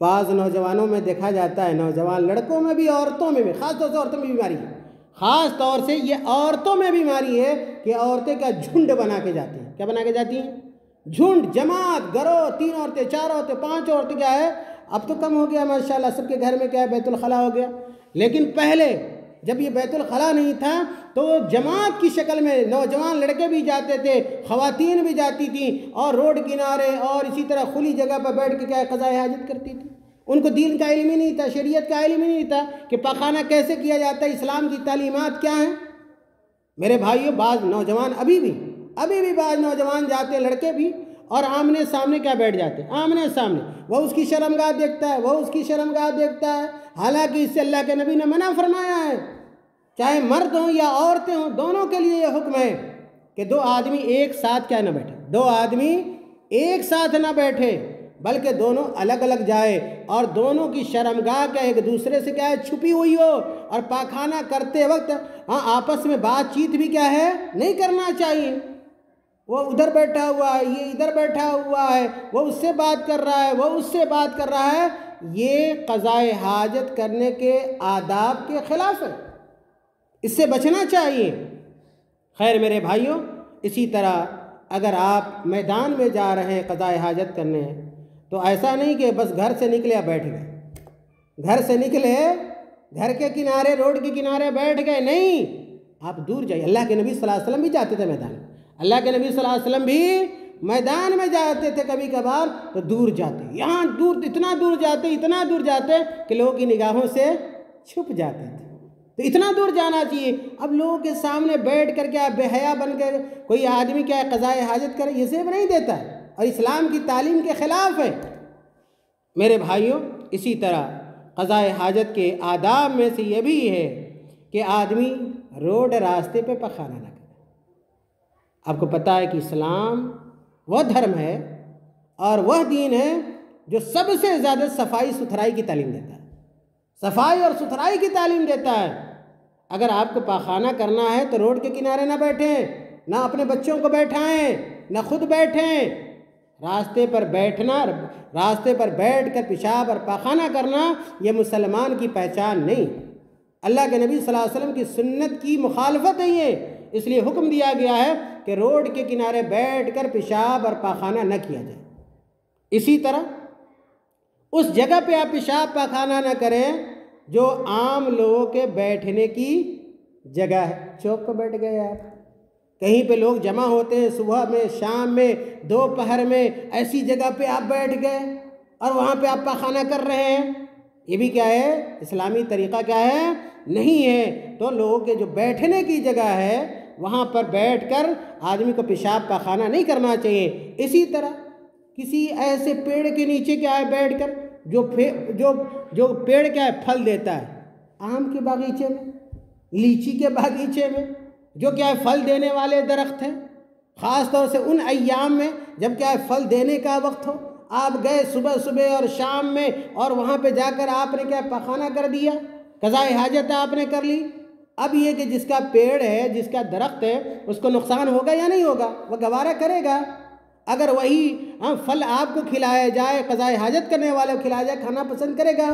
بعض نوجوانوں میں دیکھا جاتا ہے، نوجوان لڑکوں میں بھی عورتوں میں بھی، خاص طور سے عورتوں میں بیماری ہے، خاص طور سے یہ عورتوں میں بیماری ہے کہ عورتیں کا جھنڈ بنا کے جاتی ہیں، کیا بنا کے جاتی ہیں، جھنڈ، جماعت، گروہ، 3 عورتیں، 4 عورتیں، 5 عورتیں، کیا ہے اب تو کم ہو گیا ماشاءاللہ، سب کے گھر میں کیا ہے بیت الخلا ہو گیا، لیکن پہلے جب یہ بیت الخلا نہیں تھا تو جماعت کی شکل میں نوجوان لڑکے بھی جاتے تھے، خواتین بھی جاتی تھیں، اور روڈ کنارے اور اسی طرح کھلی جگہ پر بیٹھ کے کیا قضائے حاجت کرتی تھی۔ ان کو دین کا علم ہی نہیں تھا، شریعت کا علم ہی نہیں تھا کہ پاخانہ کیسے کیا جاتا ہے، اسلام کی تعلیمات کیا ہیں۔ میرے بھائیوں، بعض نوجوان ابھی بھی بعض نوجوان جاتے ہیں، لڑکے بھی، اور آمنے سامنے کیا بیٹھ جاتے ہیں، آمنے سامنے، وہ اس کی شرمگاہ دیکھتا ہے، حالانکہ اس سے اللہ کے نبی نے منع فرمایا ہے، چاہے مرد ہوں یا عورتیں ہوں، دونوں کے لیے یہ حکم ہے کہ 2 آدمی ایک ساتھ کیا نہ بیٹھے، 2 آدمی ایک ساتھ نہ بیٹھے، بلکہ دونوں الگ الگ جائے، اور دونوں کی شرمگاہ کیا ایک دوسرے سے کیا ہے چھپی ہوئی ہو، اور پاخانہ کرتے وقت آپس میں بات چیت بھی کیا ہے نہیں کرنا چاہیے، وہ ادھر بیٹھا ہوا ہے، یہ ادھر بیٹھا ہوا ہے، وہ اس سے بات کر رہا ہے، وہ اس سے بات کر رہا ہے، یہ قضائے حاجت کرنے کے آداب کے خلاف ہے، اس سے بچنا چاہیے۔ خیر میرے بھائیوں، اسی طرح اگر آپ میدان میں جا رہے ہیں قضائے حاجت کرنے ہیں تو ایسا نہیں کہ بس گھر سے نکلے بیٹھ گئے، گھر سے نکلے گھر کے کنارے، روڈ کے کنارے بیٹھ گئے، نہیں، آپ دور جائیے۔ اللہ کے نبی صلی اللہ علیہ وسلم بھی جاتے تھے میدان میں، اللہ کے نبی صلی اللہ علیہ وسلم بھی میدان میں جاتے تھے، کبھی کبھار تو دور جاتے، یہاں دور، اتنا دور جاتے کہ لوگوں کی نگاہوں سے چھپ جاتے تھے، تو اتنا دور جانا چاہیے۔ اب لوگوں کے سامنے بیٹھ کر کیا بے حیا بن کر کوئی آدمی کیا قضائے حاجت کرے، یہ زیب نہیں دیتا ہے اور اسلام کی تعلیم کے خلاف ہے۔ میرے بھائیوں، اسی طرح قضائے حاجت کے آداب میں سے یہ بھی ہے کہ آدمی روڈ راستے پہ پاخانہ نہ کرے، آپ کو پتہ ہے کہ اسلام وہ دھرم ہے اور وہ دین ہے جو سب سے زیادہ صفائی ستھرائی کی تعلیم دیتا ہے، صفائی اور ستھرائی کی تعلیم دیتا ہے۔ اگر آپ کو پاخانہ کرنا ہے تو روڈ کے کنارے نہ بیٹھیں، نہ اپنے بچوں کو بیٹھائیں، نہ خود بیٹھیں۔ راستے پر بیٹھنا، راستے پر بیٹھ کر پیشاب اور پاخانہ کرنا یہ مسلمان کی پہچان نہیں، اللہ کے نبی صلی اللہ علیہ وسلم کی سنت کی مخالفت ہے یہ۔ اس لیے حکم دیا گیا ہے کہ روڈ کے کنارے بیٹھ کر پیشاب اور پاخانہ نہ کیا جائے۔ اسی طرح اس جگہ پہ آپ پیشاب پاخانہ نہ کریں جو عام لوگوں کے بیٹھنے کی جگہ ہے۔ چوک پہ بیٹھ گئے آپ، کہیں پہ لوگ جمع ہوتے ہیں، صبح میں، شام میں، دوپہر میں، ایسی جگہ پہ آپ بیٹھ گئے اور وہاں پہ آپ پاخانہ کر رہے ہیں، یہ بھی کیا ہے؟ اسلامی طریقہ کیا ہے؟ نہیں ہے۔ تو لوگوں کے جو بیٹھنے کی جگہ ہے وہاں پر بیٹھ کر آدمی کو پیشاب پاخانہ نہیں کرنا چاہیے۔ اسی طرح کسی ایسے پیڑ کے نیچے کیا ہے بیٹھ کر جو پیڑ کیا ہے پھل دیتا ہے، آم کے باغیچے میں، لیچی کے باغیچے میں، جو کیا ہے پھل دینے والے درخت ہیں، خاص طور سے ان ایام میں جب کیا ہے پھل دینے کا وقت ہو، آپ گئے صبح صبح اور شام میں اور وہاں پہ جا کر آپ نے کیا پاخانہ کر دیا، قضائے حاجت آپ نے کر لی۔ اب یہ کہ جس کا پیڑ ہے، جس کا درخت ہے، اس کو نقصان ہوگا یا نہیں ہوگا؟ وہ گوارہ کرے گا۔ اگر وہی پھل آپ کو کھلایا جائے، قضائے حاجت کرنے والے کو کھلایا جائے، کھانا پسند کرے گا؟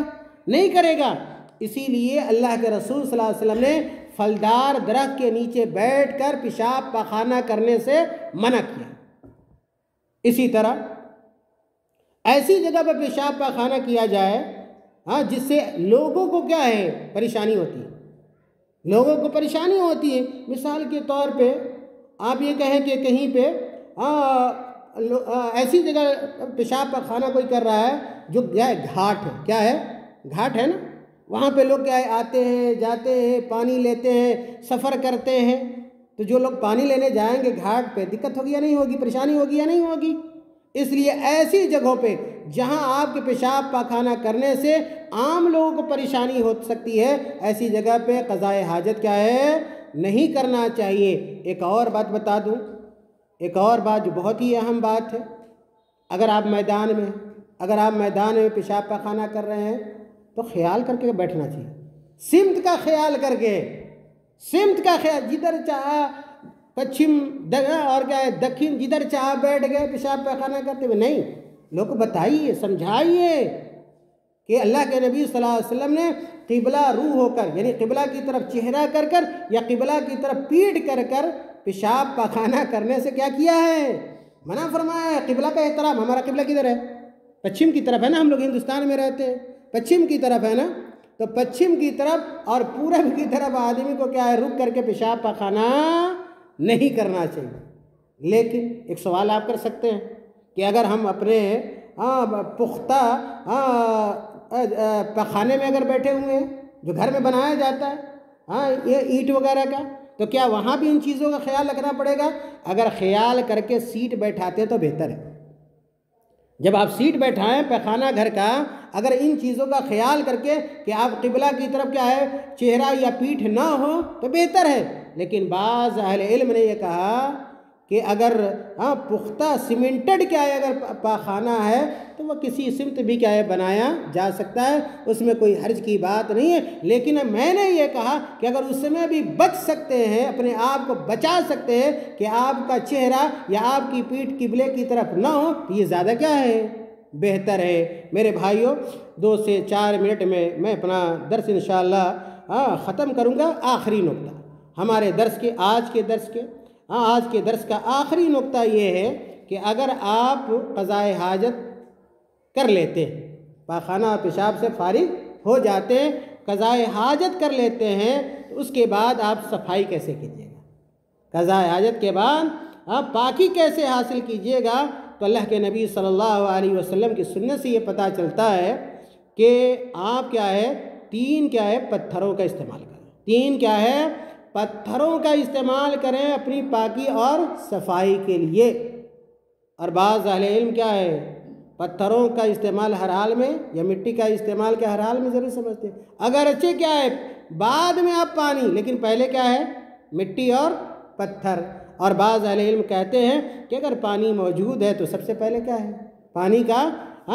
نہیں کرے گا۔ اسی لیے اللہ کے رسول صلی اللہ علیہ وسلم نے پھلدار درخت کے نیچے بیٹھ کر پیشاب پاخانہ کرنے سے منع کیا۔ اسی طرح ایسی جگہ پہ پیشاب پاخانہ کیا جائے جس سے لوگوں کو کیا ہے پریشانی ہوتی ہے، لوگوں کو پریشانی ہوتی ہے۔ مثال کے طور پہ آپ یہ کہیں کہ کہیں پہ ایسی جگہ پیشاب پاخانہ کوئی کر رہا ہے جو کیا ہے گھاٹ ہے، کیا ہے؟ گھاٹ ہے نا، وہاں پہ لوگ کیا ہے آتے ہیں، جاتے ہیں، پانی لیتے ہیں، سفر کرتے ہیں، تو جو لوگ پانی لینے جائیں گے گھاٹ پہ دقت ہوگی یا نہیں ہوگی؟ پریشانی ہوگی یا نہیں ہوگی؟ اس لیے ایسی جگہوں پہ جہاں آپ کے پیشاب پاخانہ کرنے سے عام لوگوں کو پریشانی ہو سکتی ہے، ایسی جگہ پہ قضائے حاجت کیا ہے نہیں کرنا چاہیے۔ ایک اور بات بتا دوں، ایک اور بات جو بہت ہی اہم بات ہے، اگر آپ میدان میں پیشاب پاخانہ کر رہے ہیں تو خیال کر کے بیٹھنا چاہیے، سمت کا خیال کر کے، سمت کا خیال، جدھر چاہا پچھم اور کیا ہے دکھن، جدھر چاہا بیٹھ گئے پیشاب پاخانہ کرتے ہوئے نہیں۔ لوگوں کو بتائیے، سمجھائیے کہ اللہ کے نبی صلی اللہ علیہ وسلم نے قبلہ رو ہو کر، یعنی قبلہ کی طرف چہرہ کر کر یا قبلہ کی طرف پیٹھ کر کر پیشاب پاخانہ کرنے سے کیا کیا ہے؟ منع فرمایا ہے۔ قبلہ کا احترام، ہمارا قبلہ کدھر ہے؟ پچھم کی طرف ہے نا، ہم لوگ ہندوستان میں رہتے ہیں، پچھم کی طرف ہے نا، تو پچھم کی طرف اور پورب کی طرف آدمی کو کیا ہے رک کر کے پیشاب پاخانہ نہیں کرنا چاہیے۔ لیکن ایک سوال آپ کر سکتے ہیں کہ اگر ہم اپنے پختہ پخانے میں اگر بیٹھے ہوئے ہیں جو گھر میں بنایا جاتا ہے یہ اینٹ وغیرہ کا، تو کیا وہاں بھی ان چیزوں کا خیال رکھنا پڑے گا؟ اگر خیال کر کے سیٹ بیٹھاتے تو بہتر ہے۔ جب آپ سیٹ بیٹھائیں پخانہ گھر کا، اگر ان چیزوں کا خیال کر کے کہ آپ قبلہ کی طرف کیا ہے چہرہ یا پیٹھ نہ ہو تو بہتر ہے۔ لیکن بعض اہل علم نے یہ کہا کہ اگر پختہ سیمنٹڈ کیا ہے اگر پاخانہ ہے تو وہ کسی سمت بھی کیا ہے بنایا جا سکتا ہے، اس میں کوئی حرج کی بات نہیں ہے۔ لیکن میں نے یہ کہا کہ اگر اس میں بھی بچ سکتے ہیں، اپنے آپ کو بچا سکتے ہیں کہ آپ کا چہرہ یا آپ کی پیٹھ قبلے کی طرف نہ ہو تو یہ زیادہ کیا ہے بہتر ہے۔ میرے بھائیوں 2 سے 4 منٹ میں اپنا درس انشاءاللہ ختم کروں گا۔ آخری نقطہ ہمارے درس کے آج کے درس کا آخری نقطہ یہ ہے کہ اگر آپ قضائے حاجت کر لیتے ہیں، پاخانہ اور پیشاب سے فارغ ہو جاتے ہیں، قضائے حاجت کر لیتے ہیں، تو اس کے بعد آپ صفائی کیسے کیجیے گا؟ قضائے حاجت کے بعد آپ پاکی کیسے حاصل کیجیے گا؟ تو اللہ کے نبی صلی اللہ علیہ وسلم کی سنت سے یہ پتہ چلتا ہے کہ آپ کیا ہے 3 کیا ہے پتھروں کا استعمال کریں۔ 3 کیا ہے پتھروں کا استعمال کریں اپنی پاکی اور صفائی کے لیے۔ اور بعض اہل علم کیا ہے پتھروں کا استعمال ہر حال میں یا مٹی کا استعمال کے ہر حال میں ضرور سمجھتے ہیں۔ اگرچہ کیا ہے بعد میں آپ پانی، لیکن پہلے کیا ہے مٹی اور پتھر۔ اور بعض اہل علم کہتے ہیں کہ اگر پانی موجود ہے تو سب سے پہلے کیا ہے پانی کا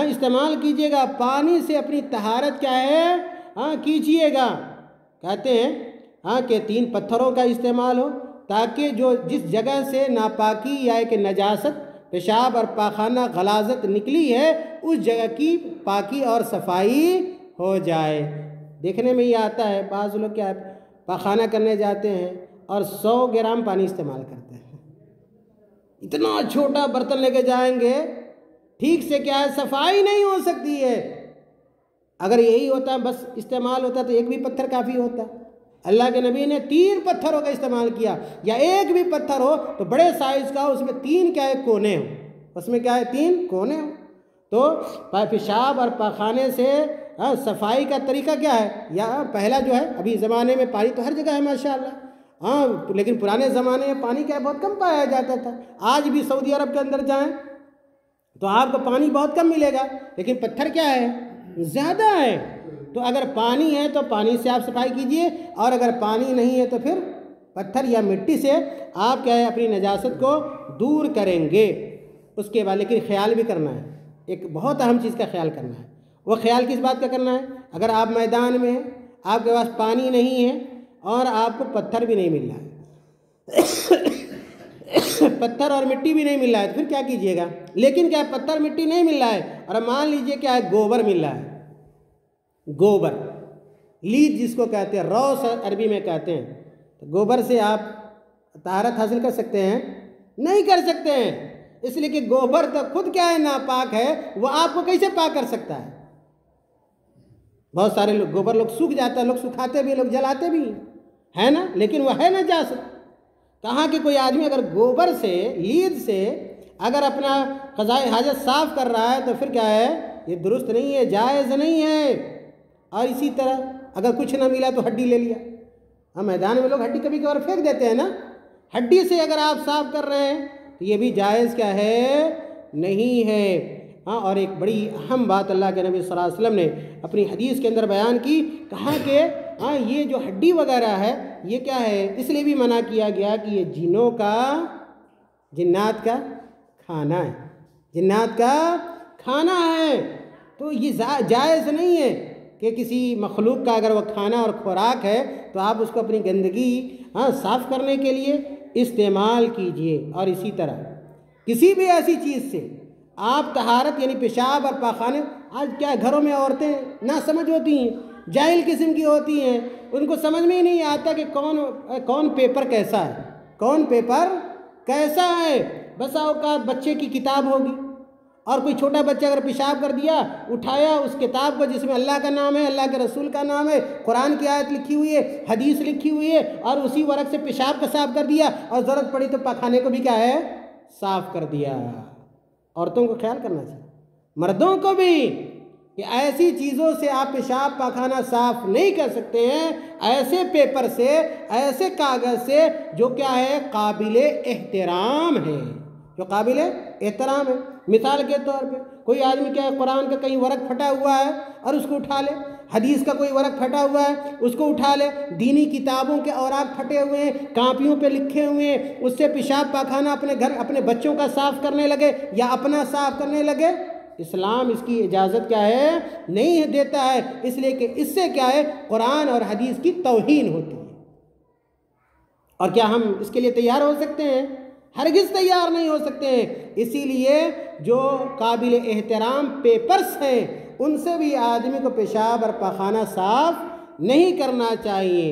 استعمال کیجیے گا، پانی سے اپنی طہارت کیا ہے کیجیے گا۔ کہتے ہیں کہ 3 پتھروں کا استعمال ہو تاکہ جو جس جگہ سے ناپاکی یا کہ نجاست پیشاب اور پاخانہ غلاظت نکلی ہے اس جگہ کی پاکی اور صفائی ہو جائے۔ دیکھنے میں یہ آتا ہے بعض لوگ کیا پاخانہ کرنے جاتے ہیں اور 100 گرام پانی استعمال کرتے ہیں، اتنا چھوٹا برتن لے کے جائیں گے، ٹھیک سے کیا ہے صفائی نہیں ہو سکتی ہے۔ اگر یہی ہوتا بس استعمال ہوتا تو ایک بھی پتھر کافی ہوتا۔ اللہ کے نبی نے 3 پتھروں کا استعمال کیا، یا ایک بھی پتھر ہو تو بڑے سائز کا، اس میں 3 کیا ہے کونے ہوں، اس میں کیا ہے 3 کونے ہوں۔ تو پیشاب اور پاخانے سے صفائی کا طریقہ کیا ہے، یا پہلا جو ہے ابھی زمانے میں پانی تو ہر جگہ ہے ماشاءاللہ، لیکن پرانے زمانے میں پانی کیا بہت کم پایا جاتا تھا۔ آج بھی سعودی عرب کے اندر جائیں تو آپ کو پانی بہت کم ملے گا، لیکن پتھر کیا ہے زیادہ ہے۔ تو اگر پانی ہے تو پانی سے آپ صفائی کیجئے، اور اگر پانی نہیں ہے تو پھر پتھر یا مٹی سے آپ کیا ہے اپنی نجاست کو دور کریں گے۔ اس کے بعد لیکن خیال بھی کرنا ہے، ایک بہت اہم چیز کا خیال کرنا ہے۔ وہ خیال کس بات کا کرنا ہے؟ اگر آپ میدان میں ہیں، آپ کے پاس پانی نہیں ہے اور آپ کو پتھر بھی نہیں مل رہا ہے پتھر اور مٹی بھی نہیں مل رہا ہے تو پھر کیا کیجئے گا؟ لیکن کیا پتھر مٹی نہیں مل رہا ہے اور مان لیجئے کیا ہے گوبر مل رہا ہے، گوبر لیج جس کو کہتے ہیں، روس عربی میں کہتے ہیں، تو گوبر سے آپ طہارت حاصل کر سکتے ہیں؟ نہیں کر سکتے ہیں، اس لیے کہ گوبر تو خود کیا ہے ناپاک ہے، وہ آپ کو کیسے پاک کر سکتا ہے؟ بہت سارے لوگ گوبر لوگ سوکھ جاتا ہے، لوگ سکھاتے بھی، لوگ جلاتے بھی ہے نا، لیکن وہ ہے نجاست۔ کہاں کہ کوئی آدمی اگر گوبر سے لیج سے اگر اپنا قضائے حاجت صاف کر رہا ہے تو پھر کیا ہے یہ درست نہیں ہے، جائز نہیں ہے۔ اور اسی طرح اگر کچھ نہ ملا تو ہڈی لے لیا، میدان میں لوگ ہڈی کبھی کبھار پھینک دیتے ہیں نا، ہڈی سے اگر آپ صاف کر رہے ہیں تو یہ بھی جائز کیا ہے نہیں ہے۔ اور ایک بڑی اہم بات اللہ کے نبی صلی اللہ علیہ وسلم نے اپنی حدیث کے اندر بیان کی، کہا کہ یہ جو ہڈی وغیرہ ہے یہ کیا ہے اس لیے بھی منع کیا گیا کہ یہ جنات کا کھانا ہے، جنات کا کھانا ہے۔ تو یہ جائز نہیں ہے کہ کسی مخلوق کا اگر وہ کھانا اور خوراک ہے تو آپ اس کو اپنی گندگی صاف کرنے کے لیے استعمال کیجئے۔ اور اسی طرح کسی بھی ایسی چیز سے آپ طہارت یعنی پیشاب اور پاخانے، آج کیا گھروں میں عورتیں ناسمجھ ہوتی ہیں، جاہل قسم کی ہوتی ہیں، ان کو سمجھ میں ہی نہیں آتا کہ کون پیپر کیسا ہے، کون پیپر کیسا ہے۔ بسا اوقات بچے کی کتاب ہوگی اور کوئی چھوٹا بچہ اگر پیشاب کر دیا، اٹھایا اس کتاب کو جس میں اللہ کا نام ہے، اللہ کے رسول کا نام ہے، قرآن کی آیت لکھی ہوئی ہے، حدیث لکھی ہوئی ہے، اور اسی ورق سے پیشاب کا صاف کر دیا، اور ضرورت پڑی تو پاخانے کو بھی کیا ہے صاف کر دیا۔ عورتوں کو خیال کرنا چاہیے، مردوں کو بھی، کہ ایسی چیزوں سے آپ پیشاب پاخانہ صاف نہیں کر سکتے ہیں، ایسے پیپر سے، ایسے کاغذ سے جو کیا ہے قابل احترام ہے، جو قابل احترام ہے۔ مثال کے طور پہ کوئی آدمی کیا ہے قرآن کا کہیں ورق پھٹا ہوا ہے اور اس کو اٹھا لے، حدیث کا کوئی ورق پھٹا ہوا ہے اس کو اٹھا لے، دینی کتابوں کے اوراق پھٹے ہوئے ہیں، کاپیوں پہ لکھے ہوئے ہیں، اس سے پیشاب پاخانہ اپنے گھر اپنے بچوں کا صاف کرنے لگے یا اپنا صاف کرنے لگے، اسلام اس کی اجازت کیا ہے نہیں دیتا ہے، اس لیے کہ اس سے کیا ہے قرآن اور حدیث کی توہین ہوتی ہے۔ اور کیا ہم اس کے لیے تیار ہو سکتے ہیں؟ ہرگز تیار نہیں ہو سکتے ہیں۔ اسی لیے جو قابل احترام پیپرز ہیں ان سے بھی آدمی کو پیشاب اور پاخانہ صاف نہیں کرنا چاہیے۔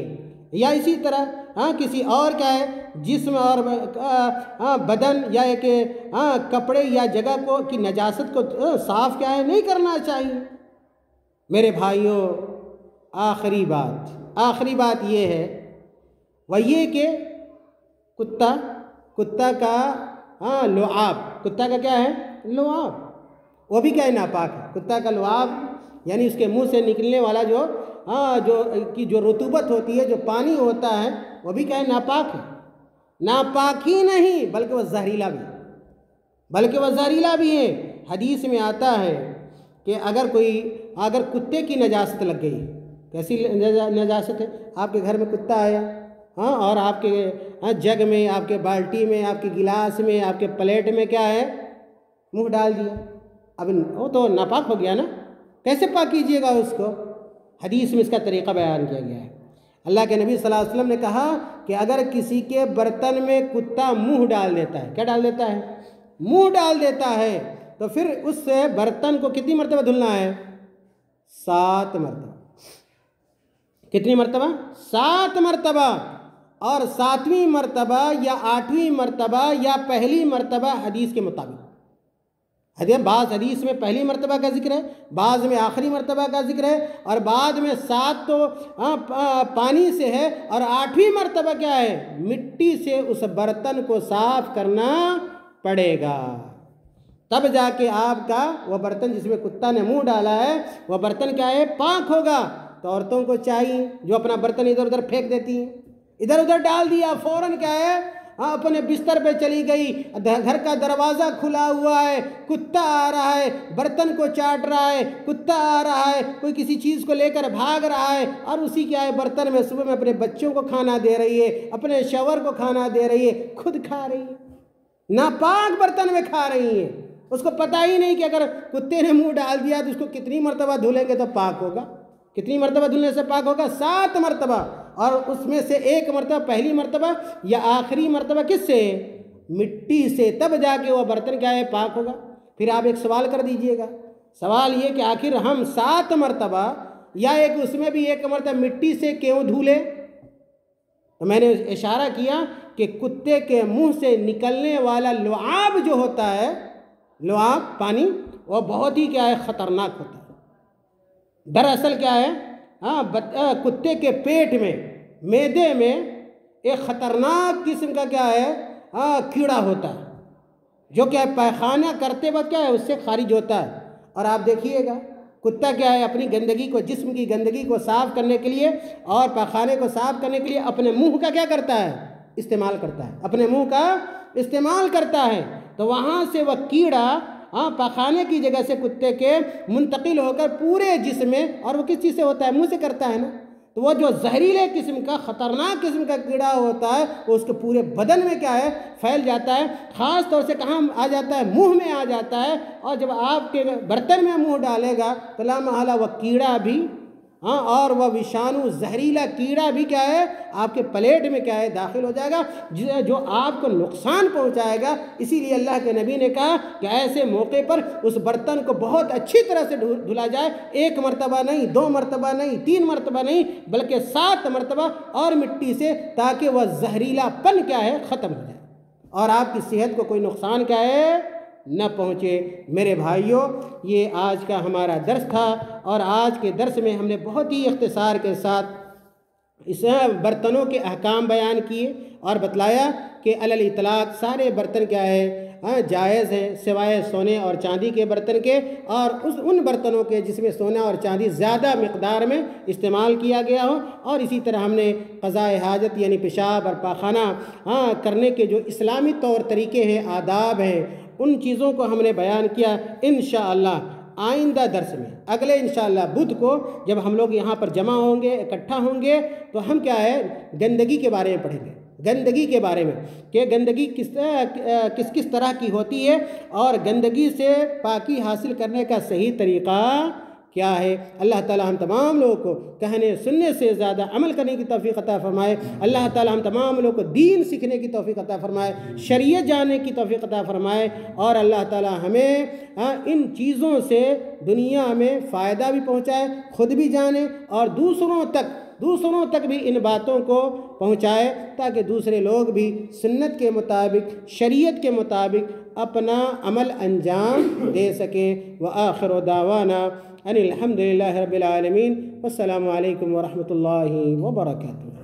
یا اسی طرح کسی اور کیا ہے جسم اور بدن یا ایک کپڑے یا جگہ کی نجاست کو صاف کیا ہے نہیں کرنا چاہیے۔ میرے بھائیوں، آخری بات یہ ہے وہ یہ کہ کتا کا لعاب، کتا کا کیا ہے لعاب، وہ بھی کیا ہے ناپاک ہے۔ کتا کا لعاب یعنی اس کے منہ سے نکلنے والا جو رطوبت ہوتی ہے، جو پانی ہوتا ہے، وہ بھی کیا ہے ناپاک ہے۔ ناپاک ہی نہیں بلکہ وہ زہریلا بھی ہے۔ حدیث میں آتا ہے کہ اگر کتے کی نجاست لگ گئی، کیسی نجاست ہے؟ آپ کے گھر میں کتا آیا اور آپ کے جگ میں، آپ کے بالٹی میں، آپ کے گلاس میں، آپ کے پلیٹ میں کیا ہے، منہ ڈال دیا، اب وہ تو ناپاک ہو گیا نا، کیسے پاک کیجیے گا اس کو؟ حدیث میں اس کا طریقہ بیان کیا گیا ہے۔ اللہ کے نبی صلی اللہ علیہ وسلم نے کہا کہ اگر کسی کے برتن میں کتا منہ ڈال دیتا ہے، کیا ڈال دیتا ہے؟ منہ ڈال دیتا ہے، تو پھر اس سے برتن کو کتنی مرتبہ دھلنا ہے؟ 7 مرتبہ۔ کتنی مرتبہ؟ 7 مرتبہ۔ اور 7ویں مرتبہ یا 8ویں مرتبہ یا پہلی مرتبہ حدیث کے مطابق، بعض حدیث میں پہلی مرتبہ کا ذکر ہے، بعض میں آخری مرتبہ کا ذکر ہے، اور بعد میں 7 تو پانی سے ہے، اور 8ویں مرتبہ کیا ہے؟ مٹی سے اس برتن کو صاف کرنا پڑے گا، تب جا کے آپ کا وہ برتن جس میں کتا نے منہ ڈالا ہے وہ برتن کیا ہے؟ پاک ہوگا۔ تو عورتوں کو چاہیے جو اپنا برتن ادھر ادھر پھینک دیتی ہیں، ادھر ادھر ڈال دیا، فوراً کیا ہے، اپنے بستر پہ چلی گئی، گھر کا دروازہ کھلا ہوا ہے، کتا آ رہا ہے، برتن کو چاٹ رہا ہے، کتا آ رہا ہے، کوئی کسی چیز کو لے کر بھاگ رہا ہے، اور اسی کیا ہے برتن میں صبح میں اپنے بچوں کو کھانا دے رہی ہے، اپنے شوہر کو کھانا دے رہی ہے، خود کھا رہی ہے، ناپاک برتن میں کھا رہی ہیں، اس کو پتہ ہی نہیں کہ اگر کتے نے منہ ڈال دیا تو اس کو کتنی مرتبہ دھلیں گے تو پاک ہوگا، کتنی مرتبہ دھلنے سے پاک ہوگا؟ 7 مرتبہ، اور اس میں سے 1 مرتبہ پہلی مرتبہ یا آخری مرتبہ کس سے؟ مٹی سے، تب جا کے وہ برتن کیا ہے؟ پاک ہوگا۔ پھر آپ ایک سوال کر دیجئے گا، سوال یہ کہ آخر ہم 7 مرتبہ یا اس میں بھی 1 مرتبہ مٹی سے کیوں دھولے؟ تو میں نے اشارہ کیا کہ کتے کے منہ سے نکلنے والا لعاب جو ہوتا ہے، لعاب پانی، وہ بہت ہی کیا ہے؟ خطرناک ہوتا ہے۔ دراصل کیا ہے، کتے کے پیٹ میں، معدے میں ایک خطرناک قسم کا کیا ہے، کیڑا ہوتا ہے، جو کیا ہے پیخانہ کرتے وقت کیا ہے اس سے خارج ہوتا ہے۔ اور آپ دیکھیے گا کتا کیا ہے اپنی گندگی کو، جسم کی گندگی کو صاف کرنے کے لیے اور پیخانے کو صاف کرنے کے لیے اپنے منہ کا کیا کرتا ہے؟ استعمال کرتا ہے، اپنے منہ کا استعمال کرتا ہے۔ تو وہاں سے وہ کیڑا پخانے کی جگہ سے کتے کے منتقل ہو کر پورے جسم میں، اور وہ کس چیز سے ہوتا ہے؟ منہ سے کرتا ہے نا، تو وہ جو زہریلے قسم کا خطرناک قسم کا کیڑا ہوتا ہے وہ اس کے پورے بدن میں کیا ہے؟ پھیل جاتا ہے، خاص طور سے کہاں آ جاتا ہے؟ منہ میں آ جاتا ہے، اور جب آپ کے برتن میں منہ ڈالے گا تو لا محالہ وہ کیڑا بھی اور وہ وشانو زہریلا کیڑا بھی کیا ہے؟ آپ کے پلیٹ میں کیا ہے؟ داخل ہو جائے گا، جو آپ کو نقصان پہنچائے گا۔ اسی لیے اللہ کے نبی نے کہا کہ ایسے موقع پر اس برتن کو بہت اچھی طرح سے دھلا جائے، 1 مرتبہ نہیں، 2 مرتبہ نہیں، 3 مرتبہ نہیں، بلکہ 7 مرتبہ اور مٹی سے، تاکہ وہ زہریلا پن کیا ہے؟ ختم ہو جائے اور آپ کی صحت کو کوئی نقصان کیا ہے؟ نہ پہنچے۔ میرے بھائیوں، یہ آج کا ہمارا درس تھا، اور آج کے درس میں ہم نے بہت ہی اختصار کے ساتھ اس برتنوں کے احکام بیان کیے اور بتلایا کہ علی الاطلاق سارے برتن کیا ہے؟ جائز ہیں، سوائے سونے اور چاندی کے برتن کے، اور ان برتنوں کے جس میں سونا اور چاندی زیادہ مقدار میں استعمال کیا گیا ہو۔ اور اسی طرح ہم نے قضاء حاجت یعنی پیشاب اور پاخانہ کرنے کے جو اسلامی طور طریقے ہیں، آداب ہیں، ان چیزوں کو ہم نے بیان کیا۔ انشاءاللہ آئندہ درس میں، اگلے انشاءاللہ بدھ کو جب ہم لوگ یہاں پر جمع ہوں گے، اکٹھا ہوں گے، تو ہم کیا ہے؟ گندگی کے بارے میں پڑھیں گے، گندگی کے بارے میں کہ گندگی کس طرح کی ہوتی ہے، اور گندگی سے پاکی حاصل کرنے کا صحیح طریقہ کیا ہے۔ اللہ تعالی ہم تمام لوگوں کو کہنے سننے سے زیادہ عمل کرنے کی توفیق عطا فرمائے۔ اللہ تعالی ہم تمام لوگوں کو دین سیکھنے کی توفیق عطا فرمائے، شریعت جاننے کی توفیق عطا فرمائے، اور اللہ تعالی ہمیں ان چیزوں سے دنیا میں فائدہ بھی پہنچائے، خود بھی جانے، اور دوسروں تک بھی ان باتوں کو پہنچائے، تاکہ دوسرے لوگ بھی سنت کے مطابق، شریعت کے مطابق اپنا عمل انجام دے سکیں۔ وآخر دعوانا ان الحمد للہ رب العالمین، والسلام علیکم ورحمۃ اللہ وبرکاتہ۔